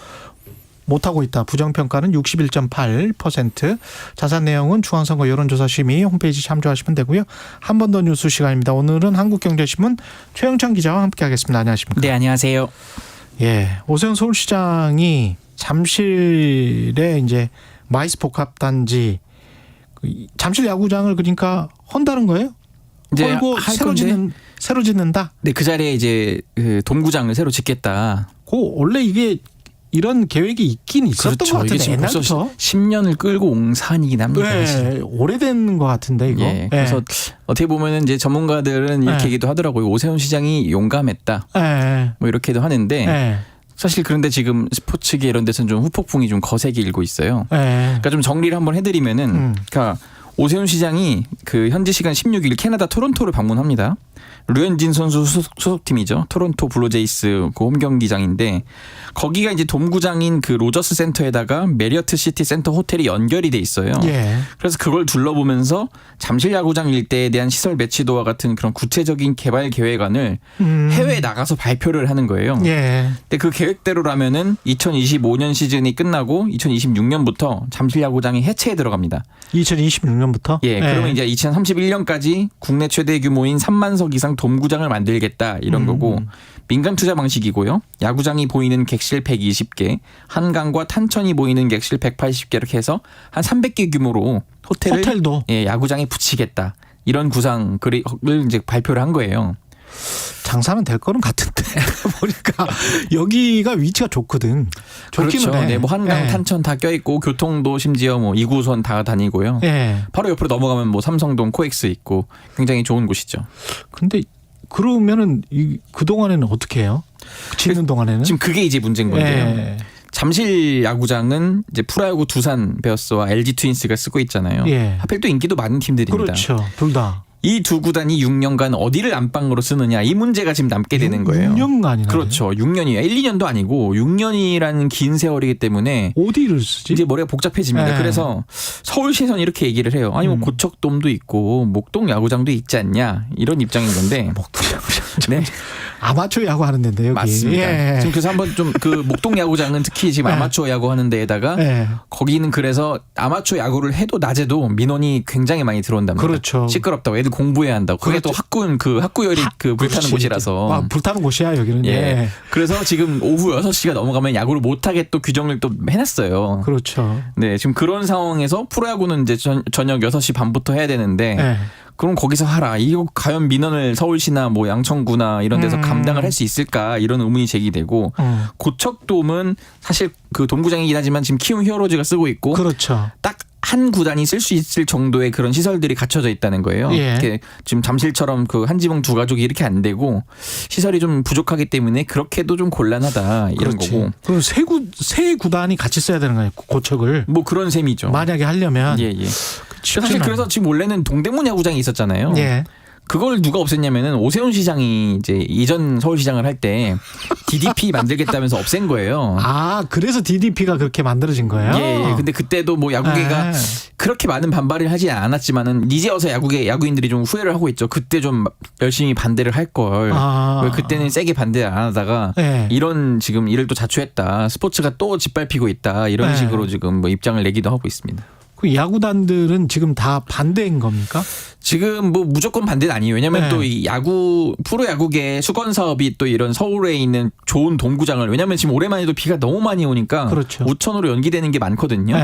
못하고 있다 부정평가는 61.8%. 자세한 내용은 중앙선거 여론조사심의 홈페이지 참조하시면 되고요. 한 번 더 뉴스 시간입니다. 오늘은 한국경제신문 최영찬 기자와 함께하겠습니다. 안녕하십니까?
네, 안녕하세요.
오세훈 서울시장이 잠실에 이제 마이스 복합단지 잠실 야구장을 그러니까 헌다는 거예요? 헐고 새로 짓는다?
네, 그 자리에 이제 그 돔구장을 새로 짓겠다.
원래 이게 이런 계획이 있긴 있었던 것 같은데
이게
옛날부터
10년을 끌고 온 사안이긴 합니다.
네, 오래된 것 같은데 이거.
그래서 어떻게 보면은 이제 전문가들은 이렇게 얘기도 하더라고요. 오세훈 시장이 용감했다. 뭐 이렇게도 하는데. 사실 그런데 지금 스포츠계 이런 데서는 좀 후폭풍이 좀 거세게 일고 있어요. 그러니까 좀 정리를 한번 해드리면은, 그러니까 오세훈 시장이 그 현지 시간 16일 캐나다 토론토를 방문합니다. 류현진 선수 소속팀이죠. 토론토 블루제이스 그 홈 경기장인데 거기가 이제 돔구장인 그 로저스 센터에다가 메리어트 시티 센터 호텔이 연결이 돼 있어요. 그래서 그걸 둘러보면서 잠실 야구장 일대에 대한 시설 배치도와 같은 그런 구체적인 개발 계획안을 해외에 나가서 발표를 하는 거예요. 근데 그 계획대로라면은 2025년 시즌이 끝나고 2026년부터 잠실 야구장이 해체에 들어갑니다.
2026년부터?
그러면 이제 2031년까지 국내 최대 규모인 3만석 이상 돔구장을 만들겠다 이런 거고 민간 투자 방식이고요. 야구장이 보이는 객실 120개, 한강과 탄천이 보이는 객실 180개 이렇게 해서 한 300개 규모로
호텔도
야구장에 붙이겠다. 이런 구상을 이제 발표를 한 거예요.
장사는 될 거는 같은데 보니까 여기가 위치가 좋거든.
그렇죠. 네, 뭐 한강, 탄천 다 껴있고 교통도 심지어 뭐 2구선 다 다니고요. 바로 옆으로 넘어가면 뭐 삼성동 코엑스 있고 굉장히 좋은 곳이죠.
근데 그러면은 그 동안에는 어떻게 해요? 짓는 동안에는
지금 그게 이제 문제인 건데요. 잠실 야구장은 이제 프로야구 두산 베어스와 LG 트윈스가 쓰고 있잖아요. 하필 또 인기도 많은 팀들입니다.
그렇죠. 둘 다.
이 두 구단이 6년간 어디를 안방으로 쓰느냐 이 문제가 지금 남게 되는 거예요.
6년간이나.
그렇죠. 6년이에요. 1, 2년도 아니고 6년이라는 긴 세월이기 때문에
어디를 쓰지?
이제 머리가 복잡해집니다. 그래서 서울시에서는 이렇게 얘기를 해요. 아니 뭐 고척돔도 있고 목동 야구장도 있지 않냐 이런 입장인 건데.
목동 야구장. 네. 아마추어 야구 하는 데인데 여기.
맞습니다. 지금 그래서 한번 좀 그 목동 야구장은 특히 지금 아마추어 야구 하는 데에다가 거기는 그래서 아마추어 야구를 해도 낮에도 민원이 굉장히 많이 들어온답니다.
그렇죠.
시끄럽다고 애들 공부해야 한다고. 그게 또 학구열이 불타는 곳이라서.
불타는 곳이야 여기는.
그래서 지금 오후 6시가 넘어가면 야구를 못하게 또 규정을 또 해놨어요.
그렇죠.
네, 지금 그런 상황에서 프로야구는 이제 저녁 6시 반부터 해야 되는데 그럼 거기서 하라. 이거 과연 민원을 서울시나 뭐 양천구나 이런 데서 감당을 할 수 있을까 이런 의문이 제기되고 고척돔은 사실 그 돔구장이긴 하지만 지금 키움 히어로즈가 쓰고 있고
그렇죠.
딱 한 구단이 쓸 수 있을 정도의 그런 시설들이 갖춰져 있다는 거예요. 이렇게 지금 잠실처럼 그 한 지붕 두 가족이 이렇게 안 되고 시설이 좀 부족하기 때문에 그렇게도 좀 곤란하다 이런 거고.
그럼 세 구단이 같이 써야 되는 거예요. 고척을.
뭐 그런 셈이죠.
만약에 하려면.
사실 그래서 지금 원래는 동대문 야구장이 있었잖아요. 그걸 누가 없앴냐면은 오세훈 시장이 이제 이전 서울시장을 할 때 DDP 만들겠다면서 없앤 거예요.
아, 그래서 DDP가 그렇게 만들어진 거예요?
예. 근데 그때도 뭐 야구계가 그렇게 많은 반발을 하지 않았지만은 이제 와서 야구인들이 좀 후회를 하고 있죠. 그때 좀 열심히 반대를 할 걸. 왜 그때는 세게 반대 안 하다가 이런 지금 일을 또 자초했다. 스포츠가 또 짓밟히고 있다. 이런 식으로 지금 뭐 입장을 내기도 하고 있습니다.
그 야구단들은 지금 다 반대인 겁니까?
지금 뭐 무조건 반대는 아니에요. 왜냐하면 또 이 프로야구계 수건 사업이 또 이런 서울에 있는 좋은 동구장을, 왜냐하면 지금 올해만 해도 비가 너무 많이 오니까
그렇죠.
우천으로 연기되는 게 많거든요.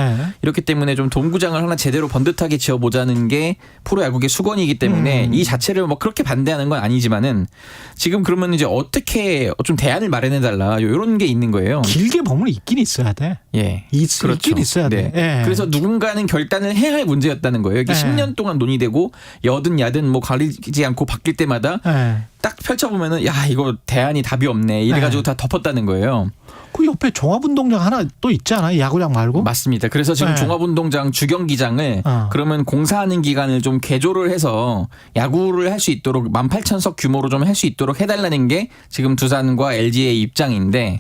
이렇기 때문에 좀 동구장을 하나 제대로 번듯하게 지어보자는 게 프로야구계 수건이기 때문에 이 자체를 뭐 그렇게 반대하는 건 아니지만은 지금 그러면 이제 어떻게 좀 대안을 마련해달라 이런 게 있는 거예요.
길게 보면 있긴 있어야 돼.
예,
그렇죠. 있긴 있어야 돼.
그래서 누군가는 결단을 해야 할 문제였다는 거예요. 이게 10년 동안 논의되고 여든 야든 뭐 가리지 않고 바뀔 때마다 딱 펼쳐보면은 야, 이거 대안이 답이 없네 이래가지고 다 덮었다는 거예요.
그 옆에 종합운동장 하나 또 있지 않아요? 야구장 말고?
맞습니다. 그래서 지금 종합운동장 주경기장을 그러면 공사하는 기간을 좀 개조를 해서 야구를 할 수 있도록 18,000석 규모로 좀 할 수 있도록 해달라는 게 지금 두산과 LG의 입장인데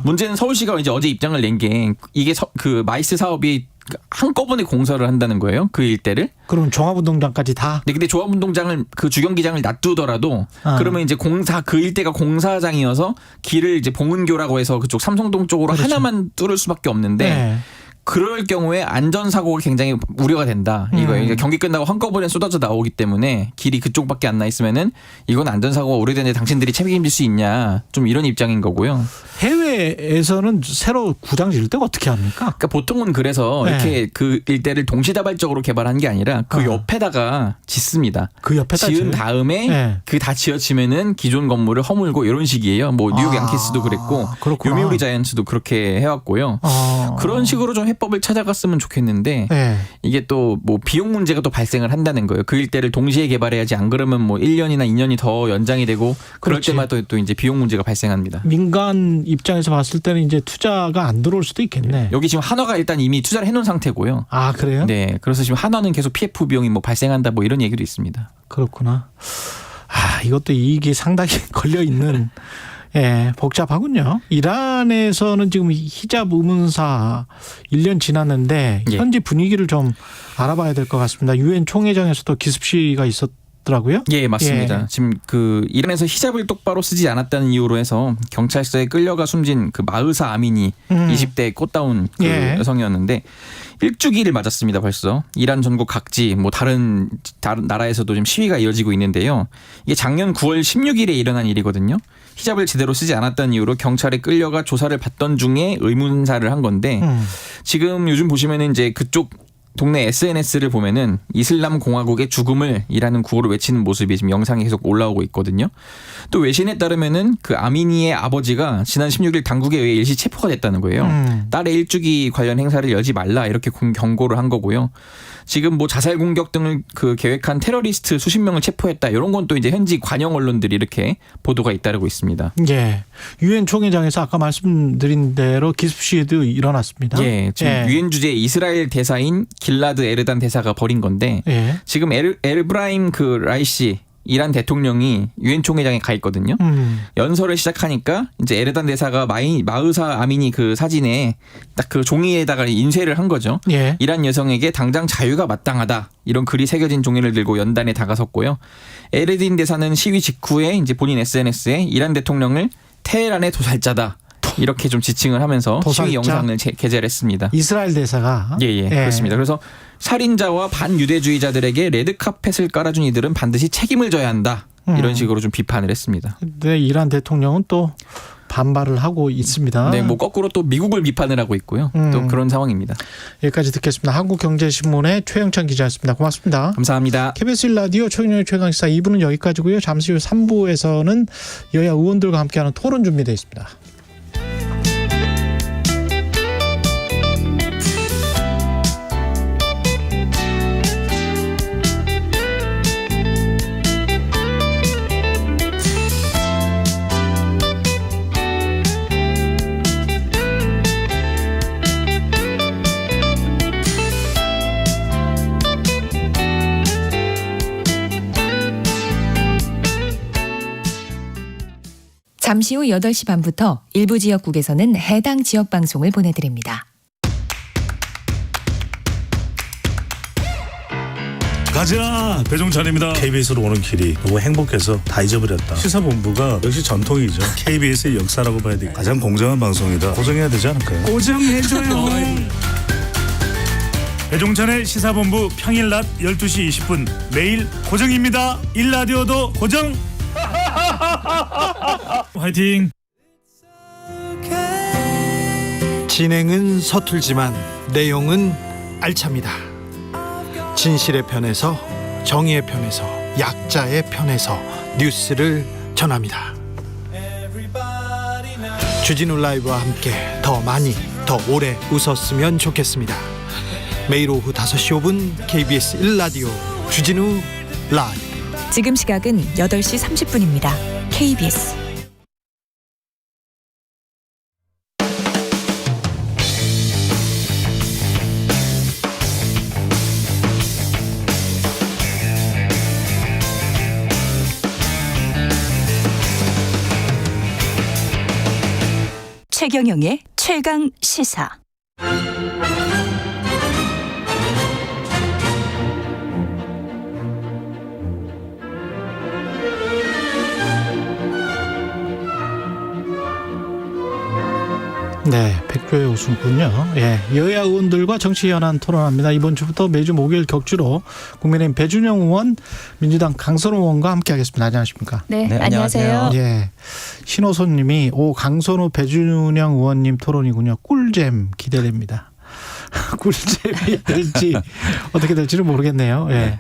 문제는 서울시가 이제 어제 입장을 낸 게 이게 그 마이스 사업이 한꺼번에 공사를 한다는 거예요. 그 일대를.
그럼 종합운동장까지 다?
네, 근데 종합운동장을 그 주경기장을 놔두더라도 그러면 이제 그 일대가 공사장이어서 길을 이제 봉은교라고 해서 그쪽 삼성동 쪽으로 하나만 뚫을 수밖에 없는데 그럴 경우에 안전사고가 굉장히 우려가 된다. 이거 경기 끝나고 한꺼번에 쏟아져 나오기 때문에 길이 그쪽밖에 안 나 있으면은 이건 안전사고가 우려되는데 당신들이 책임질 수 있냐. 좀 이런 입장인 거고요.
해외에서는 새로 구장 지을 때가 어떻게 합니까?
그러니까 보통은 그래서 이렇게 그 일대를 동시다발적으로 개발한 게 아니라 그 옆에다가 짓습니다.
그 옆에다
지은 다음에 그 다 지어지면은 기존 건물을 허물고 이런 식이에요. 뭐 뉴욕 양키스도 그랬고 요미우리 자이언츠도 그렇게 해왔고요. 그런 식으로 좀 해법을 찾아갔으면 좋겠는데 이게 또 뭐 비용 문제가 또 발생을 한다는 거예요. 그 일대를 동시에 개발해야지 안 그러면 뭐 1년이나 2년이 더 연장이 되고 그럴 때마다 또 이제 비용 문제가 발생합니다.
민간 입장에서 봤을 때는 이제 투자가 안 들어올 수도 있겠네.
여기 지금 한화가 일단 이미 투자를 해놓은 상태고요.
아, 그래요?
네. 그래서 지금 한화는 계속 PF 비용이 뭐 발생한다 뭐 이런 얘기도 있습니다.
그렇구나. 아, 이것도 이익이 상당히 걸려 있는. 복잡하군요. 이란에서는 지금 히잡 의문사 1년 지났는데 현지 분위기를 좀 알아봐야 될 것 같습니다. 유엔 총회장에서도 기습 시위가 있었더라고요.
예, 맞습니다. 지금 그 이란에서 히잡을 똑바로 쓰지 않았다는 이유로 해서 경찰서에 끌려가 숨진 그 마흐사 아미니 20대 꽃다운 그 여성이었는데 일주기를 맞았습니다. 벌써 이란 전국 각지 뭐 다른 나라에서도 지금 시위가 이어지고 있는데요. 이게 작년 9월 16일에 일어난 일이거든요. 히잡을 제대로 쓰지 않았다는 이유로 경찰에 끌려가 조사를 받던 중에 의문사를 한 건데 지금 요즘 보시면은 이제 그쪽 동네 SNS를 보면은 이슬람 공화국의 죽음을이라는 구호를 외치는 모습이 지금 영상에 계속 올라오고 있거든요. 또 외신에 따르면은 그 아미니의 아버지가 지난 16일 당국에 의해 일시 체포가 됐다는 거예요. 딸의 일주기 관련 행사를 열지 말라 이렇게 경고를 한 거고요. 지금 뭐 자살 공격 등을 그 계획한 테러리스트 수십 명을 체포했다. 이런 건 또 이제 현지 관영 언론들이 이렇게 보도가 잇따르고 있습니다.
예. 유엔 총회장에서 아까 말씀드린 대로 기습 시위도 일어났습니다.
예. 지금 유엔 주재 이스라엘 대사인 길라드 에르단 대사가 벌인 건데 지금 엘브라임 그 라이시 이란 대통령이 유엔 총회장에 가 있거든요. 연설을 시작하니까 이제 에르단 대사가 마흐사 아미니 그 사진에 딱 그 종이에다가 인쇄를 한 거죠. 이란 여성에게 당장 자유가 마땅하다. 이런 글이 새겨진 종이를 들고 연단에 다가섰고요. 에르딘 대사는 시위 직후에 이제 본인 SNS에 이란 대통령을 테헤란의 도살자다. 이렇게 좀 지칭을 하면서 도살자? 시위 영상을 게재를 했습니다.
이스라엘 대사가?
예. 그렇습니다. 그래서 살인자와 반유대주의자들에게 레드카펫을 깔아준 이들은 반드시 책임을 져야 한다. 이런 식으로 좀 비판을 했습니다.
네, 이란 대통령은 또 반발을 하고 있습니다.
네, 뭐 거꾸로 또 미국을 비판을 하고 있고요. 또 그런 상황입니다.
여기까지 듣겠습니다. 한국경제신문의 최영찬 기자였습니다. 고맙습니다.
감사합니다.
KBS 1라디오 최경영의 최강시사 2부는 여기까지고요. 잠시 후 3부에서는 여야 의원들과 함께하는 토론 준비되어 있습니다.
잠시 후 8시 반부터 일부 지역국에서는 해당 지역 방송을 보내드립니다.
가자 배종찬입니다. KBS로 오는 길이 너무 행복해서 다 잊어버렸다. 시사본부가 역시 전통이죠. KBS의 역사라고 봐야 돼. 가장 공정한 방송이다. 고정해야 되지 않을까요?
고정해줘요. 배종찬의 시사본부 평일 낮 12시 20분 매일 고정입니다. 일라디오도 고정. 화이팅.
진행은 서툴지만 내용은 알찹니다. 진실의 편에서, 정의의 편에서, 약자의 편에서 뉴스를 전합니다. 주진우 라이브와 함께 더 많이, 더 오래 웃었으면 좋겠습니다. 매일 오후 5시 5분 KBS 1라디오 주진우 라이브.
지금 시각은 8시 30분입니다. KBS
최경영의 최강 시사.
네, 백조의 오순군요. 예, 여야 의원들과 정치 현안 토론합니다. 이번 주부터 매주 목요일 격주로 국민의힘 배준영 의원, 민주당 강선호 의원과 함께하겠습니다. 안녕하십니까?
네, 안녕하세요.
예, 신호선님이 강선호 배준영 의원님 토론이군요. 꿀잼 기대됩니다. 꿀잼이 될지 어떻게 될지는 모르겠네요. 예,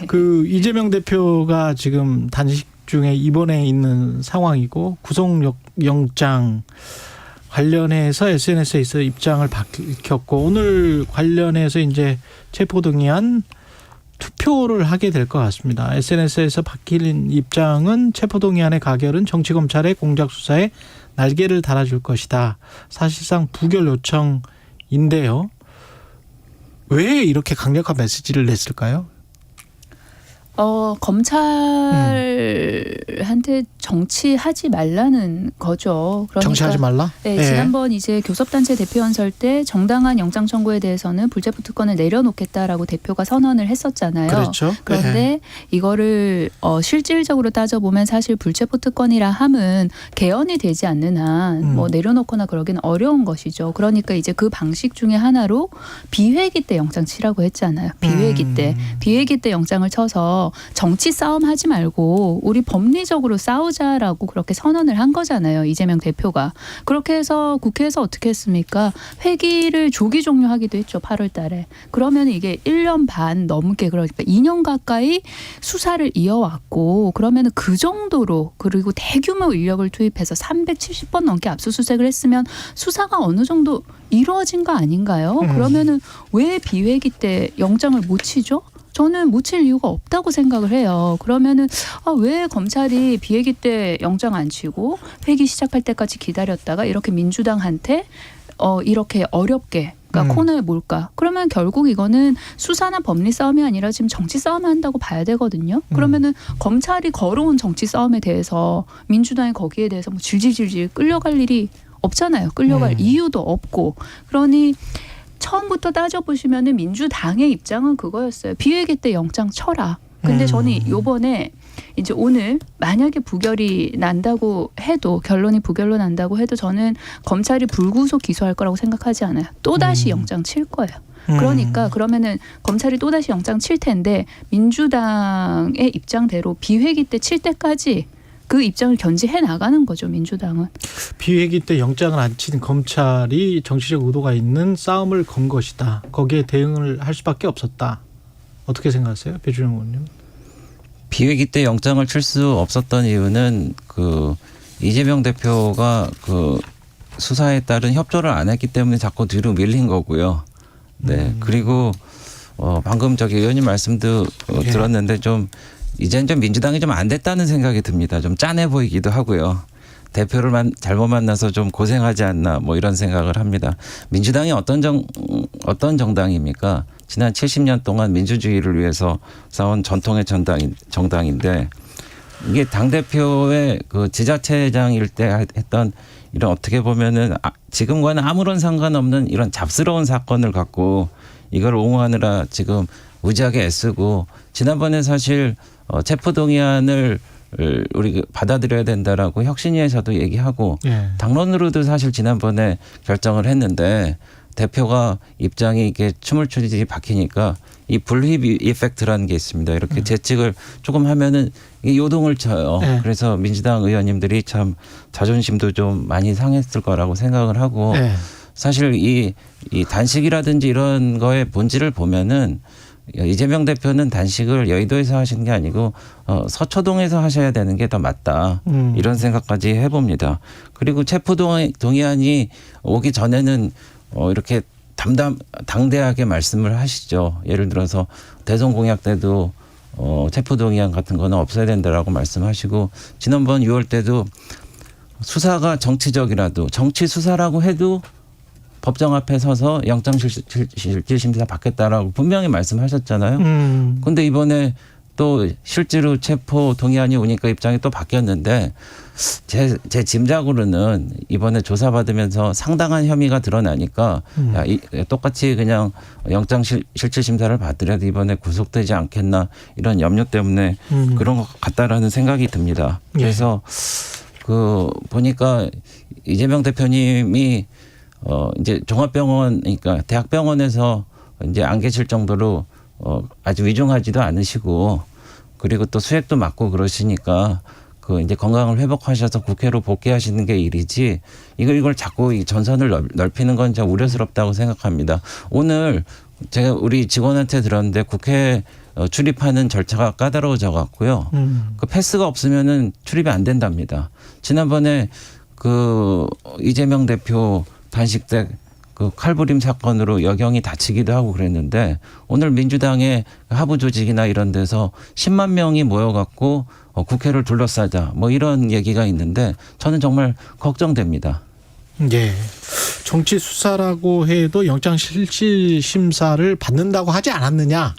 그 이재명 대표가 지금 단식 중에 입원해 있는 상황이고 구속영장 관련해서 SNS에서 입장을 밝혔고 오늘 관련해서 이제 체포동의안 투표를 하게 될 것 같습니다. SNS에서 밝힌 입장은 체포동의안의 가결은 정치검찰의 공작수사에 날개를 달아줄 것이다. 사실상 부결 요청인데요. 왜 이렇게 강력한 메시지를 냈을까요?
검찰한테 정치하지 말라는 거죠. 그러니까
정치하지 말라?
네, 지난번 이제 교섭단체 대표연설 때 정당한 영장 청구에 대해서는 불체포 특권을 내려놓겠다라고 대표가 선언을 했었잖아요.
그렇죠.
그런데 이거를 실질적으로 따져보면 사실 불체포 특권이라 함은 개헌이 되지 않는 한 뭐 내려놓거나 그러기는 어려운 것이죠. 그러니까 이제 그 방식 중에 하나로 비회기 때 영장 치라고 했잖아요. 비회기 때 영장을 쳐서 정치 싸움 하지 말고 우리 법리적으로 싸우자라고 그렇게 선언을 한 거잖아요. 이재명 대표가. 그렇게 해서 국회에서 어떻게 했습니까? 회기를 조기 종료하기도 했죠. 8월 달에. 그러면 이게 1년 반 넘게 그러니까 2년 가까이 수사를 이어왔고 그러면 그 정도로 그리고 대규모 인력을 투입해서 370번 넘게 압수수색을 했으면 수사가 어느 정도 이루어진 거 아닌가요? 그러면은 왜 비회기 때 영장을 못 치죠? 저는 못 칠 이유가 없다고 생각을 해요. 그러면은 왜 검찰이 비회기 때 영장 안 치고 회기 시작할 때까지 기다렸다가 이렇게 민주당한테 이렇게 어렵게 그러니까 코너에 몰까? 그러면 결국 이거는 수사나 법리 싸움이 아니라 지금 정치 싸움을 한다고 봐야 되거든요. 그러면은 검찰이 걸어온 정치 싸움에 대해서 민주당이 거기에 대해서 뭐 질질질질 끌려갈 일이 없잖아요. 끌려갈 이유도 없고. 그러니 처음부터 따져보시면은 민주당의 입장은 그거였어요. 비회기 때 영장 쳐라. 근데 저는 요번에 이제 오늘 만약에 부결이 난다고 해도 결론이 부결로 난다고 해도 저는 검찰이 불구속 기소할 거라고 생각하지 않아요. 또다시 영장 칠 거예요. 그러니까 그러면은 검찰이 또다시 영장 칠 텐데 민주당의 입장대로 비회기 때 칠 때까지 그 입장을 견지해 나가는 거죠. 민주당은.
비회기 때 영장을 안 친 검찰이 정치적 의도가 있는 싸움을 건 것이다. 거기에 대응을 할 수밖에 없었다. 어떻게 생각하세요? 배준영 의원님.
비회기 때 영장을 칠 수 없었던 이유는 그 이재명 대표가 그 수사에 따른 협조를 안 했기 때문에 자꾸 뒤로 밀린 거고요. 네. 그리고 방금 의원님 말씀도 들었는데 좀 이제는 좀 민주당이 좀 안 됐다는 생각이 듭니다. 좀 짠해 보이기도 하고요. 대표를 잘못 만나서 좀 고생하지 않나 뭐 이런 생각을 합니다. 민주당이 어떤 정당입니까? 지난 70년 동안 민주주의를 위해서 싸운 전통의 정당인데 이게 당대표의 그 지자체장일 때 했던 이런 어떻게 보면은 지금과는 아무런 상관없는 이런 잡스러운 사건을 갖고 이걸 옹호하느라 지금 무지하게 애쓰고 지난번에 사실 체포동의안을 우리 받아들여야 된다라고 혁신위에서도 얘기하고
예.
당론으로도 사실 지난번에 결정을 했는데 대표가 입장이 이게 춤을 추지 박히니까 이 불휘 이펙트라는 게 있습니다. 이렇게 재측을 조금 하면은 이게 요동을 쳐요.
네.
그래서 민주당 의원님들이 참 자존심도 좀 많이 상했을 거라고 생각을 하고
네.
사실 이 단식이라든지 이런 거의 본질을 보면은 이재명 대표는 단식을 여의도에서 하신 게 아니고 서초동에서 하셔야 되는 게 더 맞다. 이런 생각까지 해봅니다. 그리고 체포동의안이 오기 전에는 이렇게 당대하게 말씀을 하시죠. 예를 들어서 대선 공약 때도 체포동의안 같은 거는 없어야 된다라고 말씀하시고 지난번 6월 때도 수사가 정치적이라도 정치 수사라고 해도 법정 앞에 서서 영장실질심사 받겠다라고 분명히 말씀하셨잖아요. 그런데 이번에 또 실제로 체포 동의안이 오니까 입장이 또 바뀌었는데 제 짐작으로는 이번에 조사받으면서 상당한 혐의가 드러나니까 똑같이 그냥 영장실질심사를 받더라도 이번에 구속되지 않겠나 이런 염려 때문에 그런 것 같다라는 생각이 듭니다. 그래서 그 보니까 이재명 대표님이 이제 종합병원 그러니까 대학병원에서 이제 안 계실 정도로 아주 위중하지도 않으시고 그리고 또 수액도 맞고 그러시니까 그 이제 건강을 회복하셔서 국회로 복귀하시는 게 일이지 이걸 자꾸 이 전선을 넓히는 건 진짜 우려스럽다고 생각합니다. 오늘 제가 우리 직원한테 들었는데 국회 출입하는 절차가 까다로워져 갖고요. 그 패스가 없으면은 출입이 안 된답니다. 지난번에 그 이재명 대표 단식 때 그 칼부림 사건으로 여경이 다치기도 하고 그랬는데 오늘 민주당의 하부 조직이나 이런 데서 10만 명이 모여갖고 국회를 둘러싸자 뭐 이런 얘기가 있는데 저는 정말 걱정됩니다.
예. 정치 수사라고 해도 영장실질심사를 받는다고 하지 않았느냐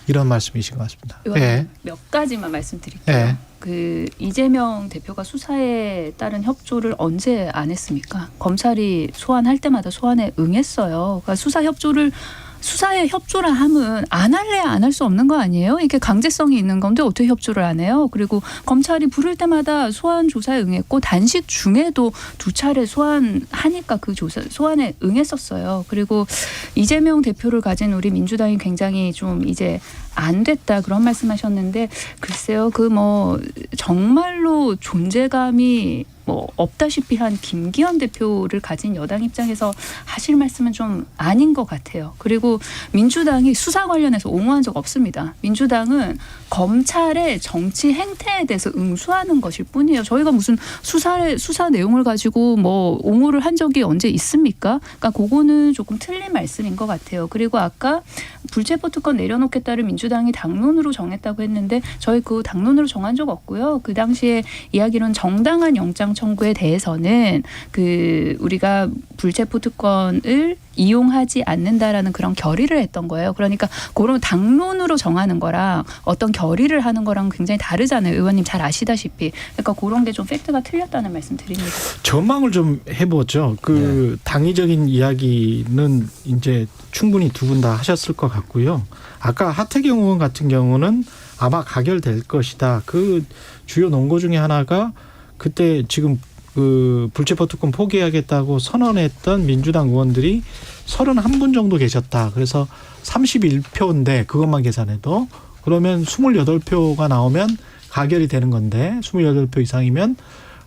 이런 말씀이신 것 같습니다. 예.
몇 가지만 말씀드릴게요.
예.
그 이재명 대표가 수사에 따른 협조를 언제 안 했습니까? 검찰이 소환할 때마다 소환에 응했어요. 그러니까 수사에 협조를 하면 안 할래야 안 할 수 없는 거 아니에요? 이게 강제성이 있는 건데 어떻게 협조를 안 해요? 그리고 검찰이 부를 때마다 소환 조사에 응했고 단식 중에도 2차례 소환하니까 그 소환에 응했었어요. 그리고 이재명 대표를 가진 우리 민주당이 굉장히 좀 이제 안 됐다 그런 말씀하셨는데 글쎄요 그 뭐 정말로 존재감이 뭐 없다시피 한 김기현 대표를 가진 여당 입장에서 하실 말씀은 좀 아닌 것 같아요. 그리고 민주당이 수사 관련해서 옹호한 적 없습니다. 민주당은 검찰의 정치 행태에 대해서 응수하는 것일 뿐이에요. 저희가 무슨 수사 내용을 가지고 뭐 옹호를 한 적이 언제 있습니까? 그러니까 그거는 조금 틀린 말씀인 것 같아요. 그리고 아까 불체포 특권 내려놓겠다를 민주당이 당론으로 정했다고 했는데 저희 그 당론으로 정한 적 없고요. 그 당시에 이야기로는 정당한 영장 청구에 대해서는 그 우리가 불체포 특권을 이용하지 않는다라는 그런 결의를 했던 거예요. 그러니까 그런 당론으로 정하는 거랑 어떤 결의를 하는 거랑 굉장히 다르잖아요. 의원님 잘 아시다시피. 그러니까 그런 게 좀 팩트가 틀렸다는 말씀 드립니다.
전망을 좀 해보죠. 그 당위적인 이야기는 이제 충분히 두 분 다 하셨을 것 같고요. 아까 하태경 의원 같은 경우는 아마 가결될 것이다. 그 주요 논거 중에 하나가 그때 지금 그 불체포 특권 포기하겠다고 선언했던 민주당 의원들이 31분 정도 계셨다. 그래서 31표인데 그것만 계산해도 그러면 28표가 나오면 가결이 되는 건데 28표 이상이면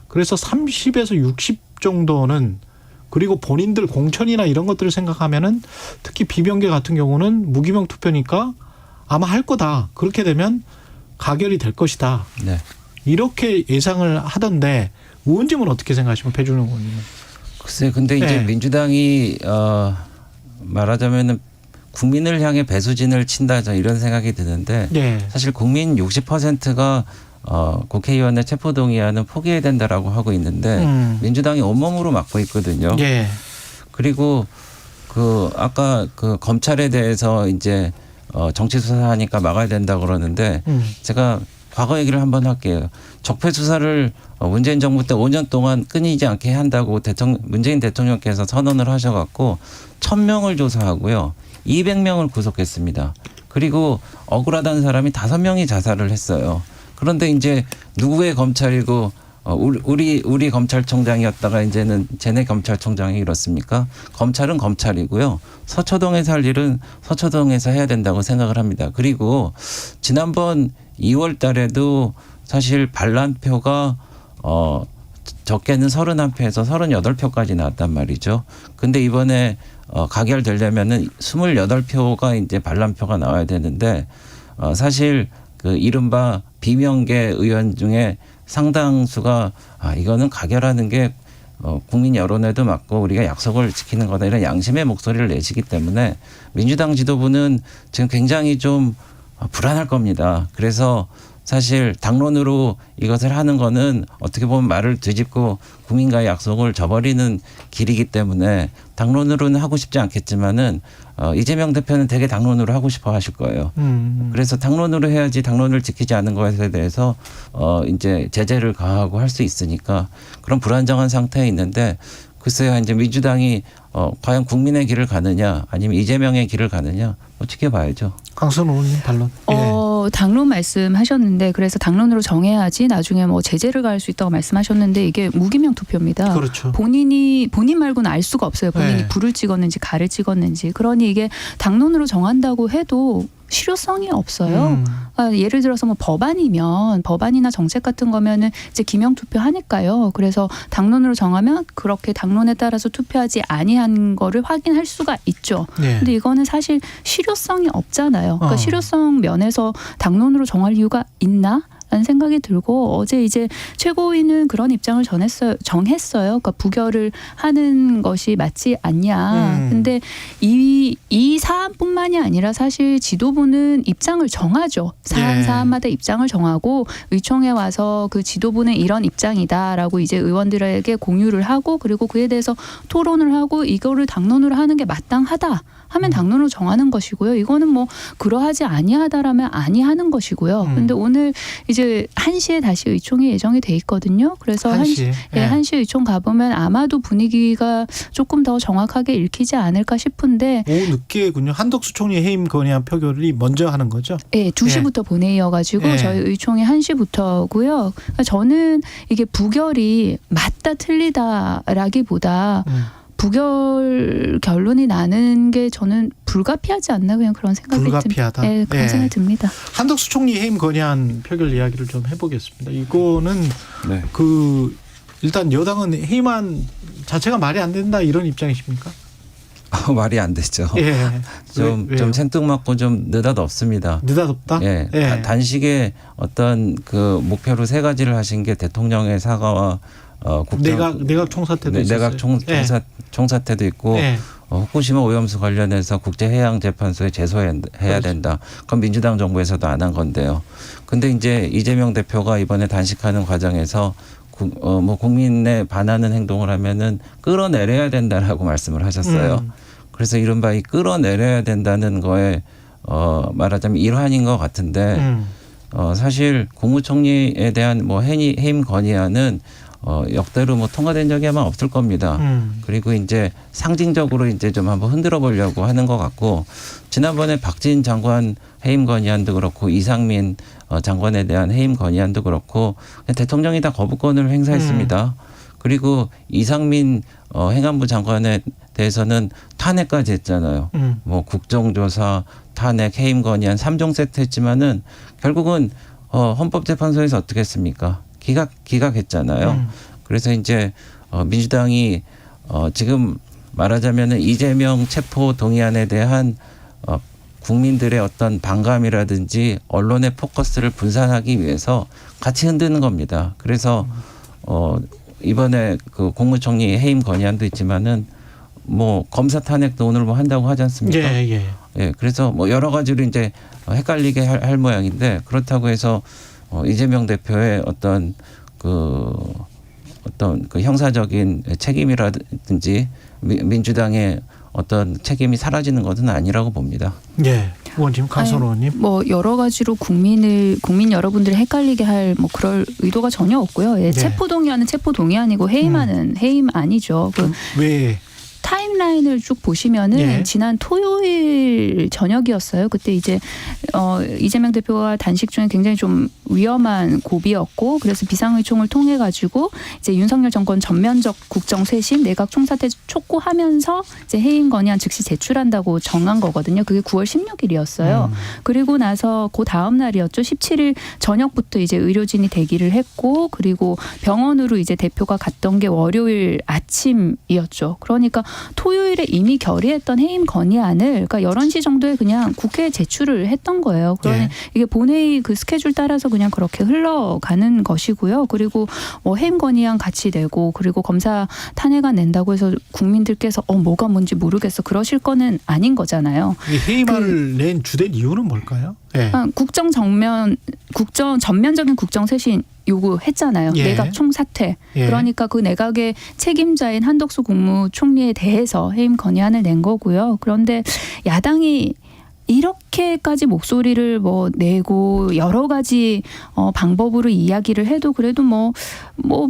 그래서 30에서 60 정도는 그리고 본인들 공천이나 이런 것들을 생각하면은 특히 비명계 같은 경우는 무기명 투표니까 아마 할 거다. 그렇게 되면 가결이 될 것이다.
네.
이렇게 예상을 하던데 의원님은 어떻게 생각하시면 배준호 의원님은?
글쎄, 근데 이제 민주당이 말하자면은 국민을 향해 배수진을 친다 이런 생각이 드는데 사실 국민 60%가 국회의원의 체포동의안은 포기해야 된다라고 하고 있는데 민주당이 온몸으로 막고 있거든요. 그리고 그 아까 그 검찰에 대해서 이제 정치 수사하니까 막아야 된다 그러는데 제가 과거 얘기를 한번 할게요. 적폐 수사를 문재인 정부 때 5년 동안 끊이지 않게 한다고 문재인 대통령께서 선언을 하셔갖고 1,000명을 조사하고요. 200명을 구속했습니다. 그리고 억울하다는 사람이 5명이 자살을 했어요. 그런데 이제 누구의 검찰이고 우리 검찰총장이었다가 이제는 쟤네 검찰총장이 이렇습니까? 검찰은 검찰이고요. 서초동에서 할 일은 서초동에서 해야 된다고 생각을 합니다. 그리고 지난번 2월 달에도 사실 반란표가 적게는 31표에서 38표까지 나왔단 말이죠. 근데 이번에 가결되려면은 28표가 이제 반란표가 나와야 되는데 사실 그 이른바 비명계 의원 중에 상당수가 이거는 가결하는 게 국민 여론에도 맞고 우리가 약속을 지키는 거다 이런 양심의 목소리를 내시기 때문에 민주당 지도부는 지금 굉장히 좀 불안할 겁니다. 그래서 사실 당론으로 이것을 하는 거는 어떻게 보면 말을 뒤집고 국민과의 약속을 저버리는 길이기 때문에 당론으로는 하고 싶지 않겠지만은 이재명 대표는 되게 당론으로 하고 싶어 하실 거예요. 그래서 당론으로 해야지 당론을 지키지 않은 것에 대해서 이제 제재를 가하고 할 수 있으니까 그런 불안정한 상태에 있는데 글쎄요 이제 민주당이 과연 국민의 길을 가느냐 아니면 이재명의 길을 가느냐 지켜봐야죠.
강선 의원님 반론.
당론 말씀하셨는데 그래서 당론으로 정해야지 나중에 뭐 제재를 가할 수 있다고 말씀하셨는데 이게 무기명 투표입니다.
그렇죠.
본인 말고는 알 수가 없어요. 본인이 불을 찍었는지 가를 찍었는지. 그러니 이게 당론으로 정한다고 해도 실효성이 없어요. 예를 들어서 뭐 법안이나 정책 같은 거면은 이제 기명 투표하니까요. 그래서 당론으로 정하면 그렇게 당론에 따라서 투표하지 아니한 거를 확인할 수가 있죠. 근데 이거는 사실 실효성이 없잖아요. 그러니까 실효성 면에서 당론으로 정할 이유가 있나? 라는 생각이 들고 어제 이제 최고위는 그런 입장을 정했어요. 그러니까 부결을 하는 것이 맞지 않냐. 근데 이 사안뿐만이 아니라 사실 지도부는 입장을 정하죠. 사안마다 입장을 정하고 의총에 와서 그 지도부는 이런 입장이다라고 이제 의원들에게 공유를 하고 그리고 그에 대해서 토론을 하고 이거를 당론으로 하는 게 마땅하다. 하면 당론으로 정하는 것이고요. 이거는 뭐 그러하지 아니하다라면 아니하는 것이고요. 근데 오늘 이제 1시에 다시 의총이 예정이 돼 있거든요. 그래서 1시 의총 가보면 아마도 분위기가 조금 더 정확하게 읽히지 않을까 싶은데
오후 늦게군요. 한덕수 총리 해임 건의안 표결이 먼저 하는 거죠?
네. 2시부터 본회의여가지고 저희 의총이 1시부터고요. 저는 이게 부결이 맞다 틀리다라기보다 부결 결론이 나는 게 저는 불가피하지 않나 그냥 그런 생각이
불가피하다.
네, 그런 생각이 듭니다.
한덕수 총리 해임 건의안 표결 이야기를 좀 해보겠습니다. 이거는 일단 여당은 해임안 자체가 말이 안 된다 이런 입장이십니까?
말이 안 되죠. 좀 생뚱맞고 좀 느닷없습니다.
느닷없다?
단식의 어떤 그 목표로 3가지를 하신 게 대통령의 사과와
내각 총사태도 있었어요.
내각 총사태도 있고 후쿠시마 오염수 관련해서 국제해양재판소에 제소해야 된다. 그건 민주당 정부에서도 안 한 건데요. 근데 이제 이재명 대표가 이번에 단식하는 과정에서 국민에 반하는 행동을 하면은 끌어내려야 된다라고 말씀을 하셨어요. 그래서 이른바 이 끌어내려야 된다는 거에 말하자면 일환인 것 같은데 사실 국무총리에 대한 해임 건의안은 역대로 통과된 적이 아마 없을 겁니다. 그리고 이제 상징적으로 이제 좀 한번 흔들어 보려고 하는 것 같고 지난번에 박진 장관 해임 건의안도 그렇고 이상민 장관에 대한 해임 건의안도 그렇고 대통령이 다 거부권을 행사했습니다. 그리고 이상민 행안부 장관에 대해서는 탄핵까지 했잖아요. 국정조사, 탄핵, 해임 건의안 3종 세트 했지만은 결국은 헌법재판소에서 어떻게 했습니까? 기각했잖아요. 그래서 이제 민주당이 지금 말하자면은 이재명 체포 동의안에 대한 국민들의 어떤 반감이라든지 언론의 포커스를 분산하기 위해서 같이 흔드는 겁니다. 그래서 이번에 그 국무총리 해임 건의안도 있지만은 검사 탄핵도 오늘 한다고 하지 않습니까? 그래서 여러 가지로 이제 헷갈리게 할 모양인데 그렇다고 해서 이재명 대표의 어떤 그 형사적인 책임이라든지 민주당의 어떤 책임이 사라지는 것은 아니라고 봅니다.
의원님, 강선 의원님.
뭐 여러 가지로 국민 여러분들이 헷갈리게 할 뭐 그럴 의도가 전혀 없고요. 예, 체포동의안은 체포동의안이고 해임안은 해임안이죠.
왜?
타임라인을 쭉 보시면은 지난 토요일 저녁이었어요. 그때 이제 이재명 대표가 단식 중에 굉장히 좀 위험한 고비였고, 그래서 비상의총을 통해 가지고 이제 윤석열 정권 전면적 국정 쇄신, 내각 총사퇴 촉구하면서 이제 해임 건의안 즉시 제출한다고 정한 거거든요. 그게 9월 16일이었어요. 그리고 나서 그 다음 날이었죠. 17일 저녁부터 이제 의료진이 대기를 했고, 그리고 병원으로 이제 대표가 갔던 게 월요일 아침이었죠. 그러니까 토요일에 이미 결의했던 해임 건의안을 그러니까 11시 정도에 그냥 국회에 제출을 했던 거예요. 그러니 이게 본회의 그 스케줄 따라서 그냥 그렇게 흘러가는 것이고요. 그리고 뭐 해임 건의안 같이 내고, 그리고 검사 탄핵안 낸다고 해서 국민들께서 뭐가 뭔지 모르겠어 그러실 거는 아닌 거잖아요.
해임안을 낸 주된 이유는 뭘까요?
전면적인 국정 쇄신 요구했잖아요. 내각 총사퇴. 그러니까 그 내각의 책임자인 한덕수 국무총리에 대해서 해임 건의안을 낸 거고요. 그런데 야당이 이렇게까지 목소리를 뭐 내고 여러 가지 방법으로 이야기를 해도 그래도 뭐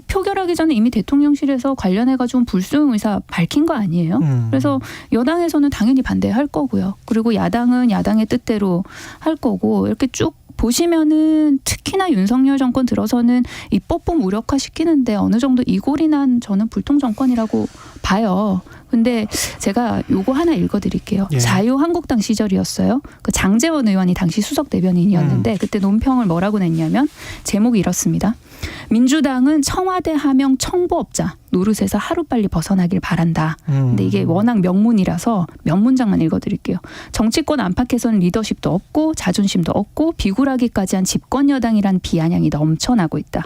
표결하기 전에 이미 대통령실에서 관련해가지고 불수용 의사 밝힌 거 아니에요. 그래서 여당에서는 당연히 반대할 거고요. 그리고 야당은 야당의 뜻대로 할 거고, 이렇게 쭉 보시면은 특히나 윤석열 정권 들어서는 입법부 무력화시키는데 어느 정도 이골이 난 저는 불통 정권이라고 봐요. 근데 제가 요거 하나 읽어드릴게요. 자유한국당 시절이었어요. 그 장제원 의원이 당시 수석 대변인이었는데 그때 논평을 뭐라고 냈냐면 제목이 이렇습니다. 민주당은 청와대 하명 청부업자 노릇에서 하루빨리 벗어나길 바란다. 근데 이게 워낙 명문이라서 몇 문장만 읽어드릴게요. 정치권 안팎에서는 리더십도 없고 자존심도 없고 비굴하기까지 한 집권여당이란 비아냥이 넘쳐나고 있다.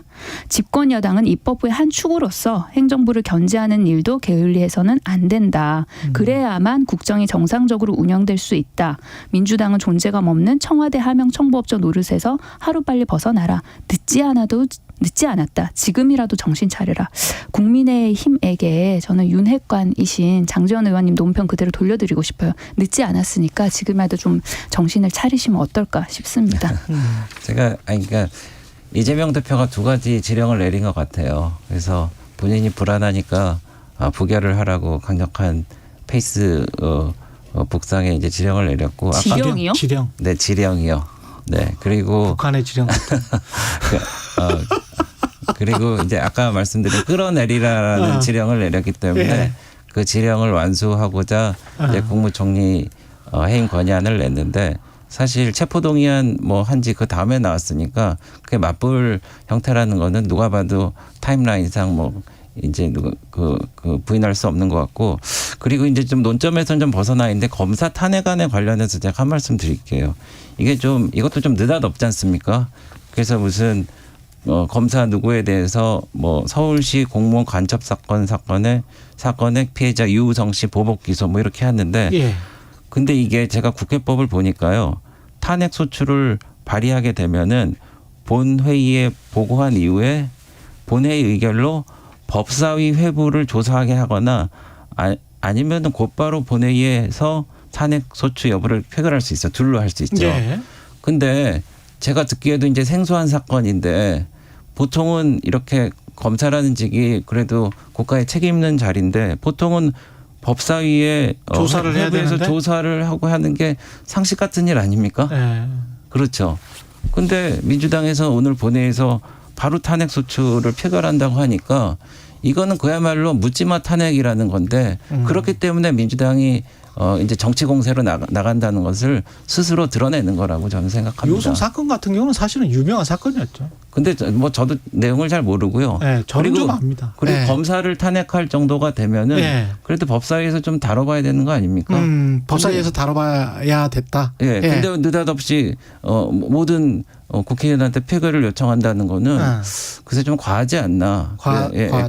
집권여당은 입법부의 한 축으로서 행정부를 견제하는 일도 게을리해서는 안 된다. 그래야만 국정이 정상적으로 운영될 수 있다. 민주당은 존재감 없는 청와대 하명 청부업자 노릇에서 하루빨리 벗어나라. 늦지 않았다. 지금이라도 정신 차려라. 국민의힘에게 저는 윤핵관이신 장제원 의원님 논평 그대로 돌려드리고 싶어요. 늦지 않았으니까 지금이라도 좀 정신을 차리시면 어떨까 싶습니다.
그러니까 이재명 대표가 두 가지 지령을 내린 것 같아요. 그래서 본인이 불안하니까 부결을 하라고 강력한 페이스 북상에 이제 지령을 내렸고.
지령이요?
지령.
네, 지령이요. 네, 그리고
북한의 지령.
그리고 이제 아까 말씀드린 끌어내리라는 지령을 내렸기 때문에 그 지령을 완수하고자 이제 국무총리 해임 건의안을 냈는데, 사실 체포동의안 뭐 한지 그 다음에 나왔으니까 그게 맞불 형태라는 거는 누가 봐도 타임라인상 뭐 이제 그 부인할 수 없는 것 같고, 그리고 이제 좀 논점에서는 좀 벗어나 있는데 검사 탄핵안에 관련해서 제가 한 말씀 드릴게요. 이것도 좀 느닷없지 않습니까? 그래서 무슨 검사 누구에 대해서 뭐 서울시 공무원 간첩 사건의 피해자 유우성 씨 보복 기소 뭐 이렇게 했는데, 근데 이게 제가 국회법을 보니까요, 탄핵 소추를 발의하게 되면은 본회의에 보고한 이후에 본회의 의결로 법사위 회부를 조사하게 하거나 아니면은 곧바로 본회의에서 탄핵 소추 여부를 표결할 수 있어. 둘로 할 수 있죠. 근데 제가 듣기에도 이제 생소한 사건인데, 보통은 이렇게 검사라는 직이 그래도 국가에 책임 있는 자리인데 보통은 법사위에
조사를 해야
되는데 조사를 하고 하는 게 상식 같은 일 아닙니까? 그렇죠. 근데 민주당에서 오늘 본회의에서 바로 탄핵 소추를 표결한다고 하니까 이거는 그야말로 묻지마 탄핵이라는 건데, 그렇기 때문에 민주당이 이제 정치 공세로 나간다는 것을 스스로 드러내는 거라고 저는 생각합니다.
유우성 사건 같은 경우는 사실은 유명한 사건이었죠.
근데 뭐 저도 내용을 잘 모르고요.
저는 좀 압니다.
그리고 검사를 탄핵할 정도가 되면은 그래도 법사위에서 좀 다뤄봐야 되는 거 아닙니까?
법사위에서 다뤄봐야 됐다.
근데 느닷없이 모든 국회의원한테 표결을 요청한다는 거는 글쎄 좀 과하지 않나.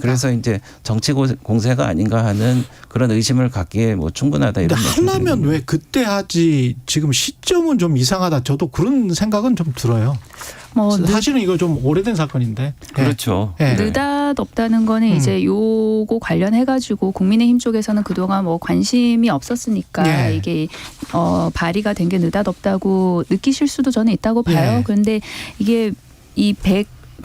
그래서 이제 정치 공세가 아닌가 하는 그런 의심을 갖기에 뭐 충분하다.
근데 하려면 왜 그때 하지, 지금 시점은 좀 이상하다. 저도 그런 생각은 좀 들어요. 사실은 이거 좀 오래된 사건인데.
그렇죠.
느닷없다는 거는 이제 요거 관련해 가지고 국민의힘 쪽에서는 그동안 뭐 관심이 없었으니까 이게 발의가 된 게 느닷없다고 느끼실 수도 저는 있다고 봐요. 그런데 이게 이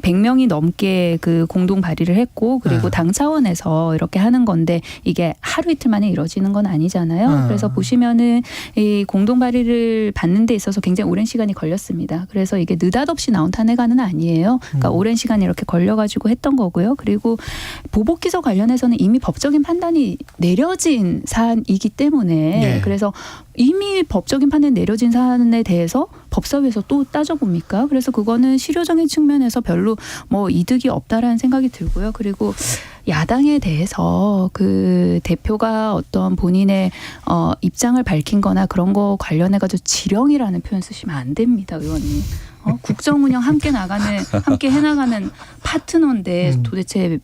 100명이 넘게 그 공동 발의를 했고 그리고 당 차원에서 이렇게 하는 건데 이게 하루 이틀 만에 이루어지는 건 아니잖아요. 그래서 보시면은 이 공동 발의를 받는 데 있어서 굉장히 오랜 시간이 걸렸습니다. 그래서 이게 느닷없이 나온 탄핵안은 아니에요. 그러니까 오랜 시간이 이렇게 걸려가지고 했던 거고요. 그리고 보복기소 관련해서는 이미 법적인 판단이 내려진 사안이기 때문에 그래서 이미 법적인 판단이 내려진 사안에 대해서 법사위에서 또 따져봅니까? 그래서 그거는 실효적인 측면에서 별로 뭐 이득이 없다라는 생각이 들고요. 그리고 야당에 대해서 그 대표가 어떤 본인의 입장을 밝힌 거나 그런 거 관련해가지고 지령이라는 표현 쓰시면 안 됩니다, 의원님. 국정 운영 함께 해나가는 파트너인데 도대체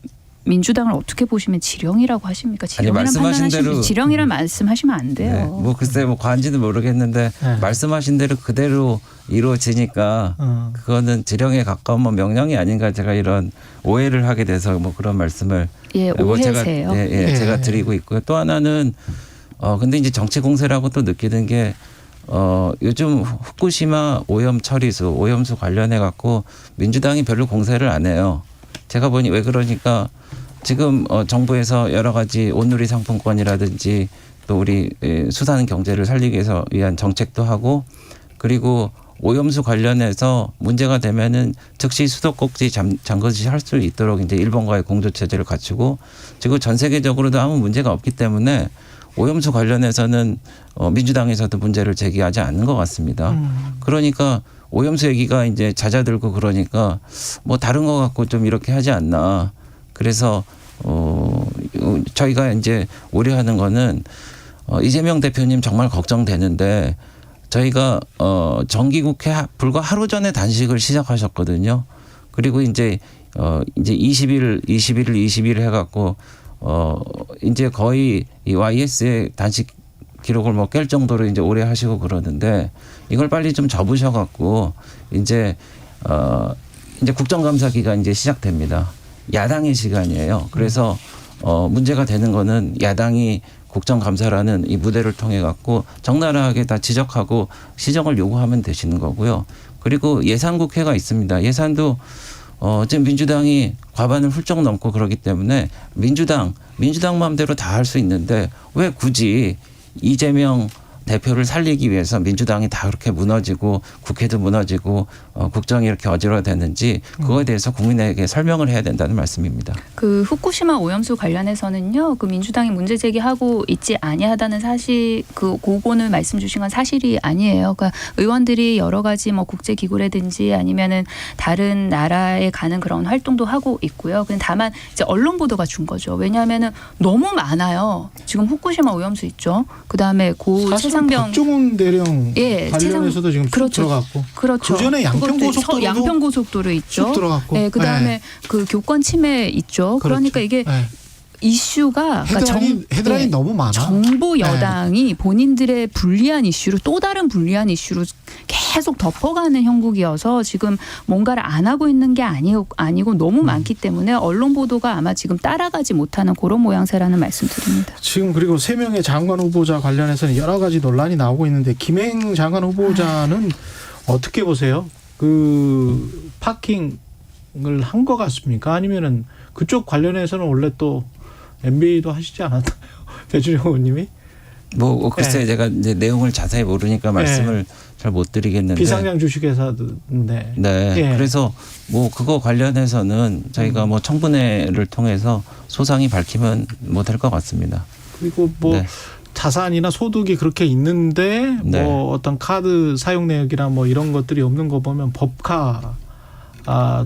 민주당을 어떻게 보시면 지령이라고 하십니까? 지령이란 판단하시면 지령이란 말씀하시면 안 돼요.
네, 뭐 글쎄 뭐 관지는 모르겠는데 말씀하신 대로 그대로 이루어지니까 그거는 지령에 가까운 뭐 명령이 아닌가 제가 이런 오해를 하게 돼서 뭐 그런 말씀을
오해세요.
제가 드리고 있고요. 또 하나는 근데 이제 정치 공세라고 또 느끼는 게 요즘 후쿠시마 오염 처리수, 오염수 관련해 갖고 민주당이 별로 공세를 안 해요. 제가 보니 왜 그러니까 지금 정부에서 여러 가지 온누리 상품권이라든지 또 우리 수산 경제를 살리기 위한 정책도 하고 그리고 오염수 관련해서 문제가 되면은 즉시 수도꼭지 잠그시 할 수 있도록 이제 일본과의 공조 체제를 갖추고 지금 전 세계적으로도 아무 문제가 없기 때문에 오염수 관련해서는 민주당에서도 문제를 제기하지 않는 것 같습니다. 그러니까 오염수 얘기가 이제 잦아들고 그러니까 뭐 다른 거 갖고 좀 이렇게 하지 않나. 그래서 저희가 이제 우려하는 거는 이재명 대표님 정말 걱정되는데 저희가 정기국회 불과 하루 전에 단식을 시작하셨거든요. 그리고 이제 20일 해갖고 이제 거의 이 YS의 단식 기록을 뭐 깰 정도로 이제 오래 하시고 그러는데 이걸 빨리 좀 접으셔갖고 이제 국정감사 기간 이제 시작됩니다. 야당의 시간이에요. 그래서 문제가 되는 거는 야당이 국정감사라는 이 무대를 통해 갖고 적나라하게 다 지적하고 시정을 요구하면 되시는 거고요. 그리고 예산국회가 있습니다. 예산도 지금 민주당이 과반을 훌쩍 넘고 그러기 때문에 민주당 마음대로 다 할 수 있는데 왜 굳이 이재명 대표를 살리기 위해서 민주당이 다 그렇게 무너지고 국회도 무너지고 국정이 이렇게 어지러워되는지 그거에 대해서 국민에게 설명을 해야 된다는 말씀입니다.
그 후쿠시마 오염수 관련해서는요. 그 민주당이 문제 제기하고 있지 아니하다는 사실 그거는 말씀 주신 건 사실이 아니에요. 그러니까 의원들이 여러 가지 뭐 국제 기구라든지 아니면은 다른 나라에 가는 그런 활동도 하고 있고요. 근데 다만 이제 언론 보도가 준 거죠. 왜냐하면은 너무 많아요. 지금 후쿠시마 오염수 있죠. 그다음에 최상병
박종훈 대령 관련해서도 지금 쭉 들어갔고,
그렇죠.
그 전에 양평고속도로
있죠.
쭉 들어갔고,
네, 그다음에 그 교권 침해 있죠.
그렇죠.
그러니까 이게 이슈가
헤드라인 너무 많아.
정부 여당이 본인들의 불리한 이슈로 또 다른 불리한 이슈로 계속 덮어가는 형국이어서 지금 뭔가를 안 하고 있는 게 아니고 너무 많기 때문에 언론 보도가 아마 지금 따라가지 못하는 그런 모양새라는 말씀드립니다.
지금 그리고 3명의 장관 후보자 관련해서는 여러 가지 논란이 나오고 있는데 김행 장관 후보자는 어떻게 보세요? 그 파킹을 한 것 같습니까? 아니면은 그쪽 관련해서는 원래 또 MBA도 하시지 않았나요? 배준영 의원님이?
뭐 글쎄 제가 이제 내용을 자세히 모르니까 말씀을 잘 못 드리겠는데
비상장 주식회사인데.
그래서 뭐 그거 관련해서는 저희가 뭐 청문회를 통해서 소상히 밝히면 뭐 될 것 같습니다.
그리고 뭐 자산이나 소득이 그렇게 있는데 뭐 어떤 카드 사용 내역이나 뭐 이런 것들이 없는 거 보면 법카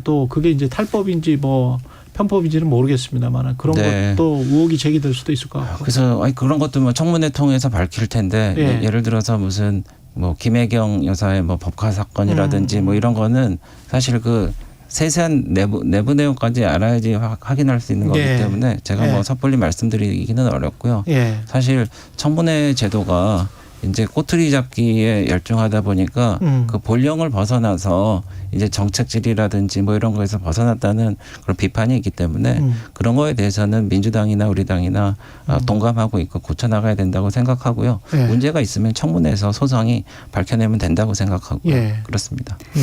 또 그게 이제 탈법인지 뭐 편법인지는 모르겠습니다만 그런 것도 의혹이 제기될 수도 있을 것 같고.
그래서 그런 것도 뭐 청문회 통해서 밝힐 텐데 예를 들어서 무슨 뭐 김혜경 여사의 뭐 법카 사건이라든지 뭐 이런 거는 사실 그 세세한 내부 내용까지 알아야지 확인할 수 있는 거기 때문에 제가 뭐 섣불리 말씀드리기는 어렵고요. 사실 청문회 제도가 이제 꼬투리 잡기에 열중하다 보니까 그 본령을 벗어나서 이제 정책질이라든지 뭐 이런 거에서 벗어났다는 그런 비판이 있기 때문에 그런 거에 대해서는 민주당이나 우리 당이나 동감하고 있고 고쳐나가야 된다고 생각하고요.
예.
문제가 있으면 청문회에서 소상히 밝혀내면 된다고 생각하고요.
예.
그렇습니다.
예.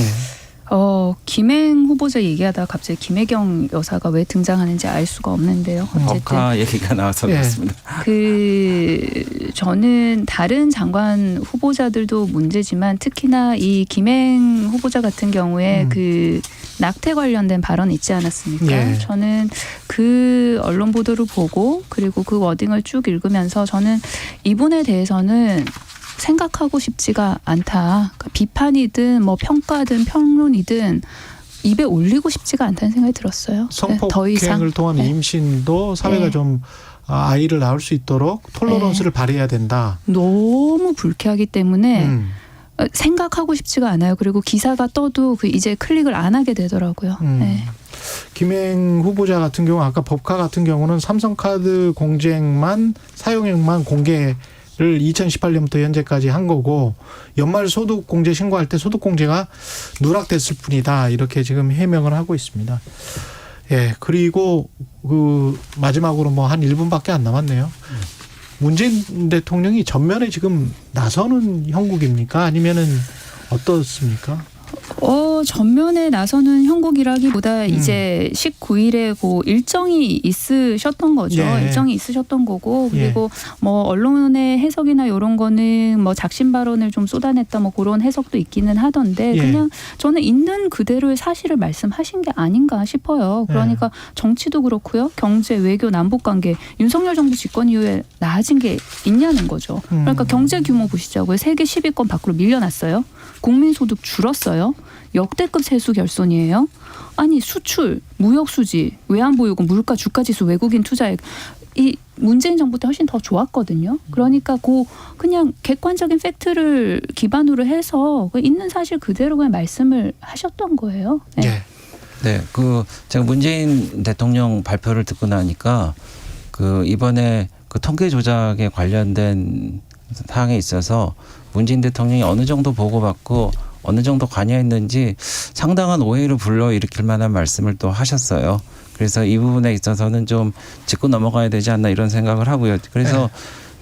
김행 후보자 얘기하다가 갑자기 김혜경 여사가 왜 등장하는지 알 수가 없는데요. 어쨌든
법화 얘기가 나와서 그렇습니다.
저는 다른 장관 후보자들도 문제지만 특히나 이 김행 후보자 같은 경우에 그 낙태 관련된 발언 있지 않았습니까?
예.
저는 그 언론 보도를 보고 그리고 그 워딩을 쭉 읽으면서 저는 이분에 대해서는 생각하고 싶지가 않다. 그러니까 비판이든 뭐 평가든 평론이든 입에 올리고 싶지가 않다는 생각이 들었어요.
성폭행을 통한 임신도 사회가 좀 아이를 낳을 수 있도록 톨러런스를 발휘해야 된다.
너무 불쾌하기 때문에 생각하고 싶지가 않아요. 그리고 기사가 떠도 이제 클릭을 안 하게 되더라고요.
김행 후보자 같은 경우 아까 법카 같은 경우는 삼성카드 공쟁만 사용액만 공개를 2018년부터 현재까지 한 거고 연말 소득공제 신고할 때 소득공제가 누락됐을 뿐이다. 이렇게 지금 해명을 하고 있습니다. 예, 그리고 그 마지막으로 뭐 한 1분밖에 안 남았네요. 문재인 대통령이 전면에 지금 나서는 형국입니까? 아니면은 어떻습니까?
전면에 나서는 형국이라기보다 이제 19일에 그 일정이 있으셨던 거죠.
예.
일정이 있으셨던 거고 그리고
예.
뭐 언론의 해석이나 이런 거는 뭐 작심 발언을 좀 쏟아냈다 뭐 그런 해석도 있기는 하던데
예.
그냥 저는 있는 그대로의 사실을 말씀하신 게 아닌가 싶어요. 그러니까 정치도 그렇고요. 경제, 외교, 남북관계 윤석열 정부 집권 이후에 나아진 게 있냐는 거죠. 그러니까 경제 규모 보시자고요. 세계 10위권 밖으로 밀려났어요. 국민소득 줄었어요. 역대급 세수 결손이에요. 아니 수출, 무역 수지, 외환보유고, 물가, 주가지수, 외국인 투자액 이 문재인 정부 때 훨씬 더 좋았거든요. 그러니까 그냥 객관적인 팩트를 기반으로 해서 있는 사실 그대로 그냥 말씀을 하셨던 거예요. 네.
네, 제가 문재인 대통령 발표를 듣고 나니까 이번에 통계 조작에 관련된 사항에 있어서 문재인 대통령이 어느 정도 보고받고 어느 정도 관여했는지 상당한 오해를 불러일으킬 만한 말씀을 또 하셨어요. 그래서 이 부분에 있어서는 좀 짚고 넘어가야 되지 않나 이런 생각을 하고요. 그래서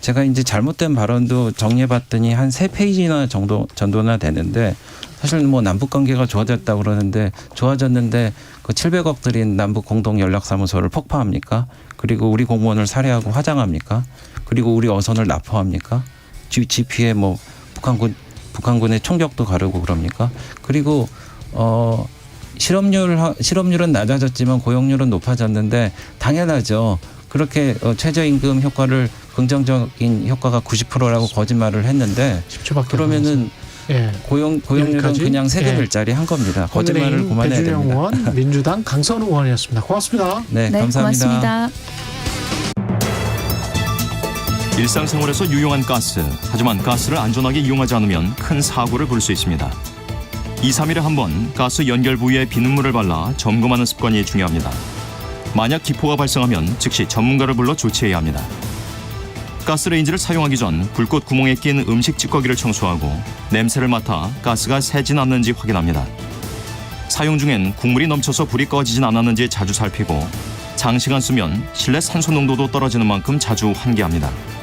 제가 이제 잘못된 발언도 정리해봤더니 한 3페이지나 정도나 되는데 사실 뭐 남북 관계가 좋아졌다고 그러는데 좋아졌는데 그 700억 들인 남북 공동 연락사무소를 폭파합니까? 그리고 우리 공무원을 살해하고 화장합니까? 그리고 우리 어선을 납포합니까? GP에 뭐 북한군의 총격도 가르고 그럽니까? 그리고 실업률은 낮아졌지만 고용률은 높아졌는데 당연하죠. 그렇게 최저임금 효과를 긍정적인 효과가 90%라고 거짓말을 했는데
10초밖에
그러면은 고용률은
여기까지?
그냥 세금 일자리 한 겁니다. 거짓말을 그만해야
배준영
됩니다.
의원, 민주당 강선우 의원이었습니다. 고맙습니다.
네, 감사합니다.
고맙습니다.
일상생활에서 유용한 가스. 하지만 가스를 안전하게 이용하지 않으면 큰 사고를 부를 수 있습니다. 2, 3일에 한 번 가스 연결 부위에 비눗물을 발라 점검하는 습관이 중요합니다. 만약 기포가 발생하면 즉시 전문가를 불러 조치해야 합니다. 가스레인지를 사용하기 전 불꽃 구멍에 낀 음식 찌꺼기를 청소하고 냄새를 맡아 가스가 새진 않는지 확인합니다. 사용 중엔 국물이 넘쳐서 불이 꺼지진 않았는지 자주 살피고 장시간 쓰면 실내 산소 농도도 떨어지는 만큼 자주 환기합니다.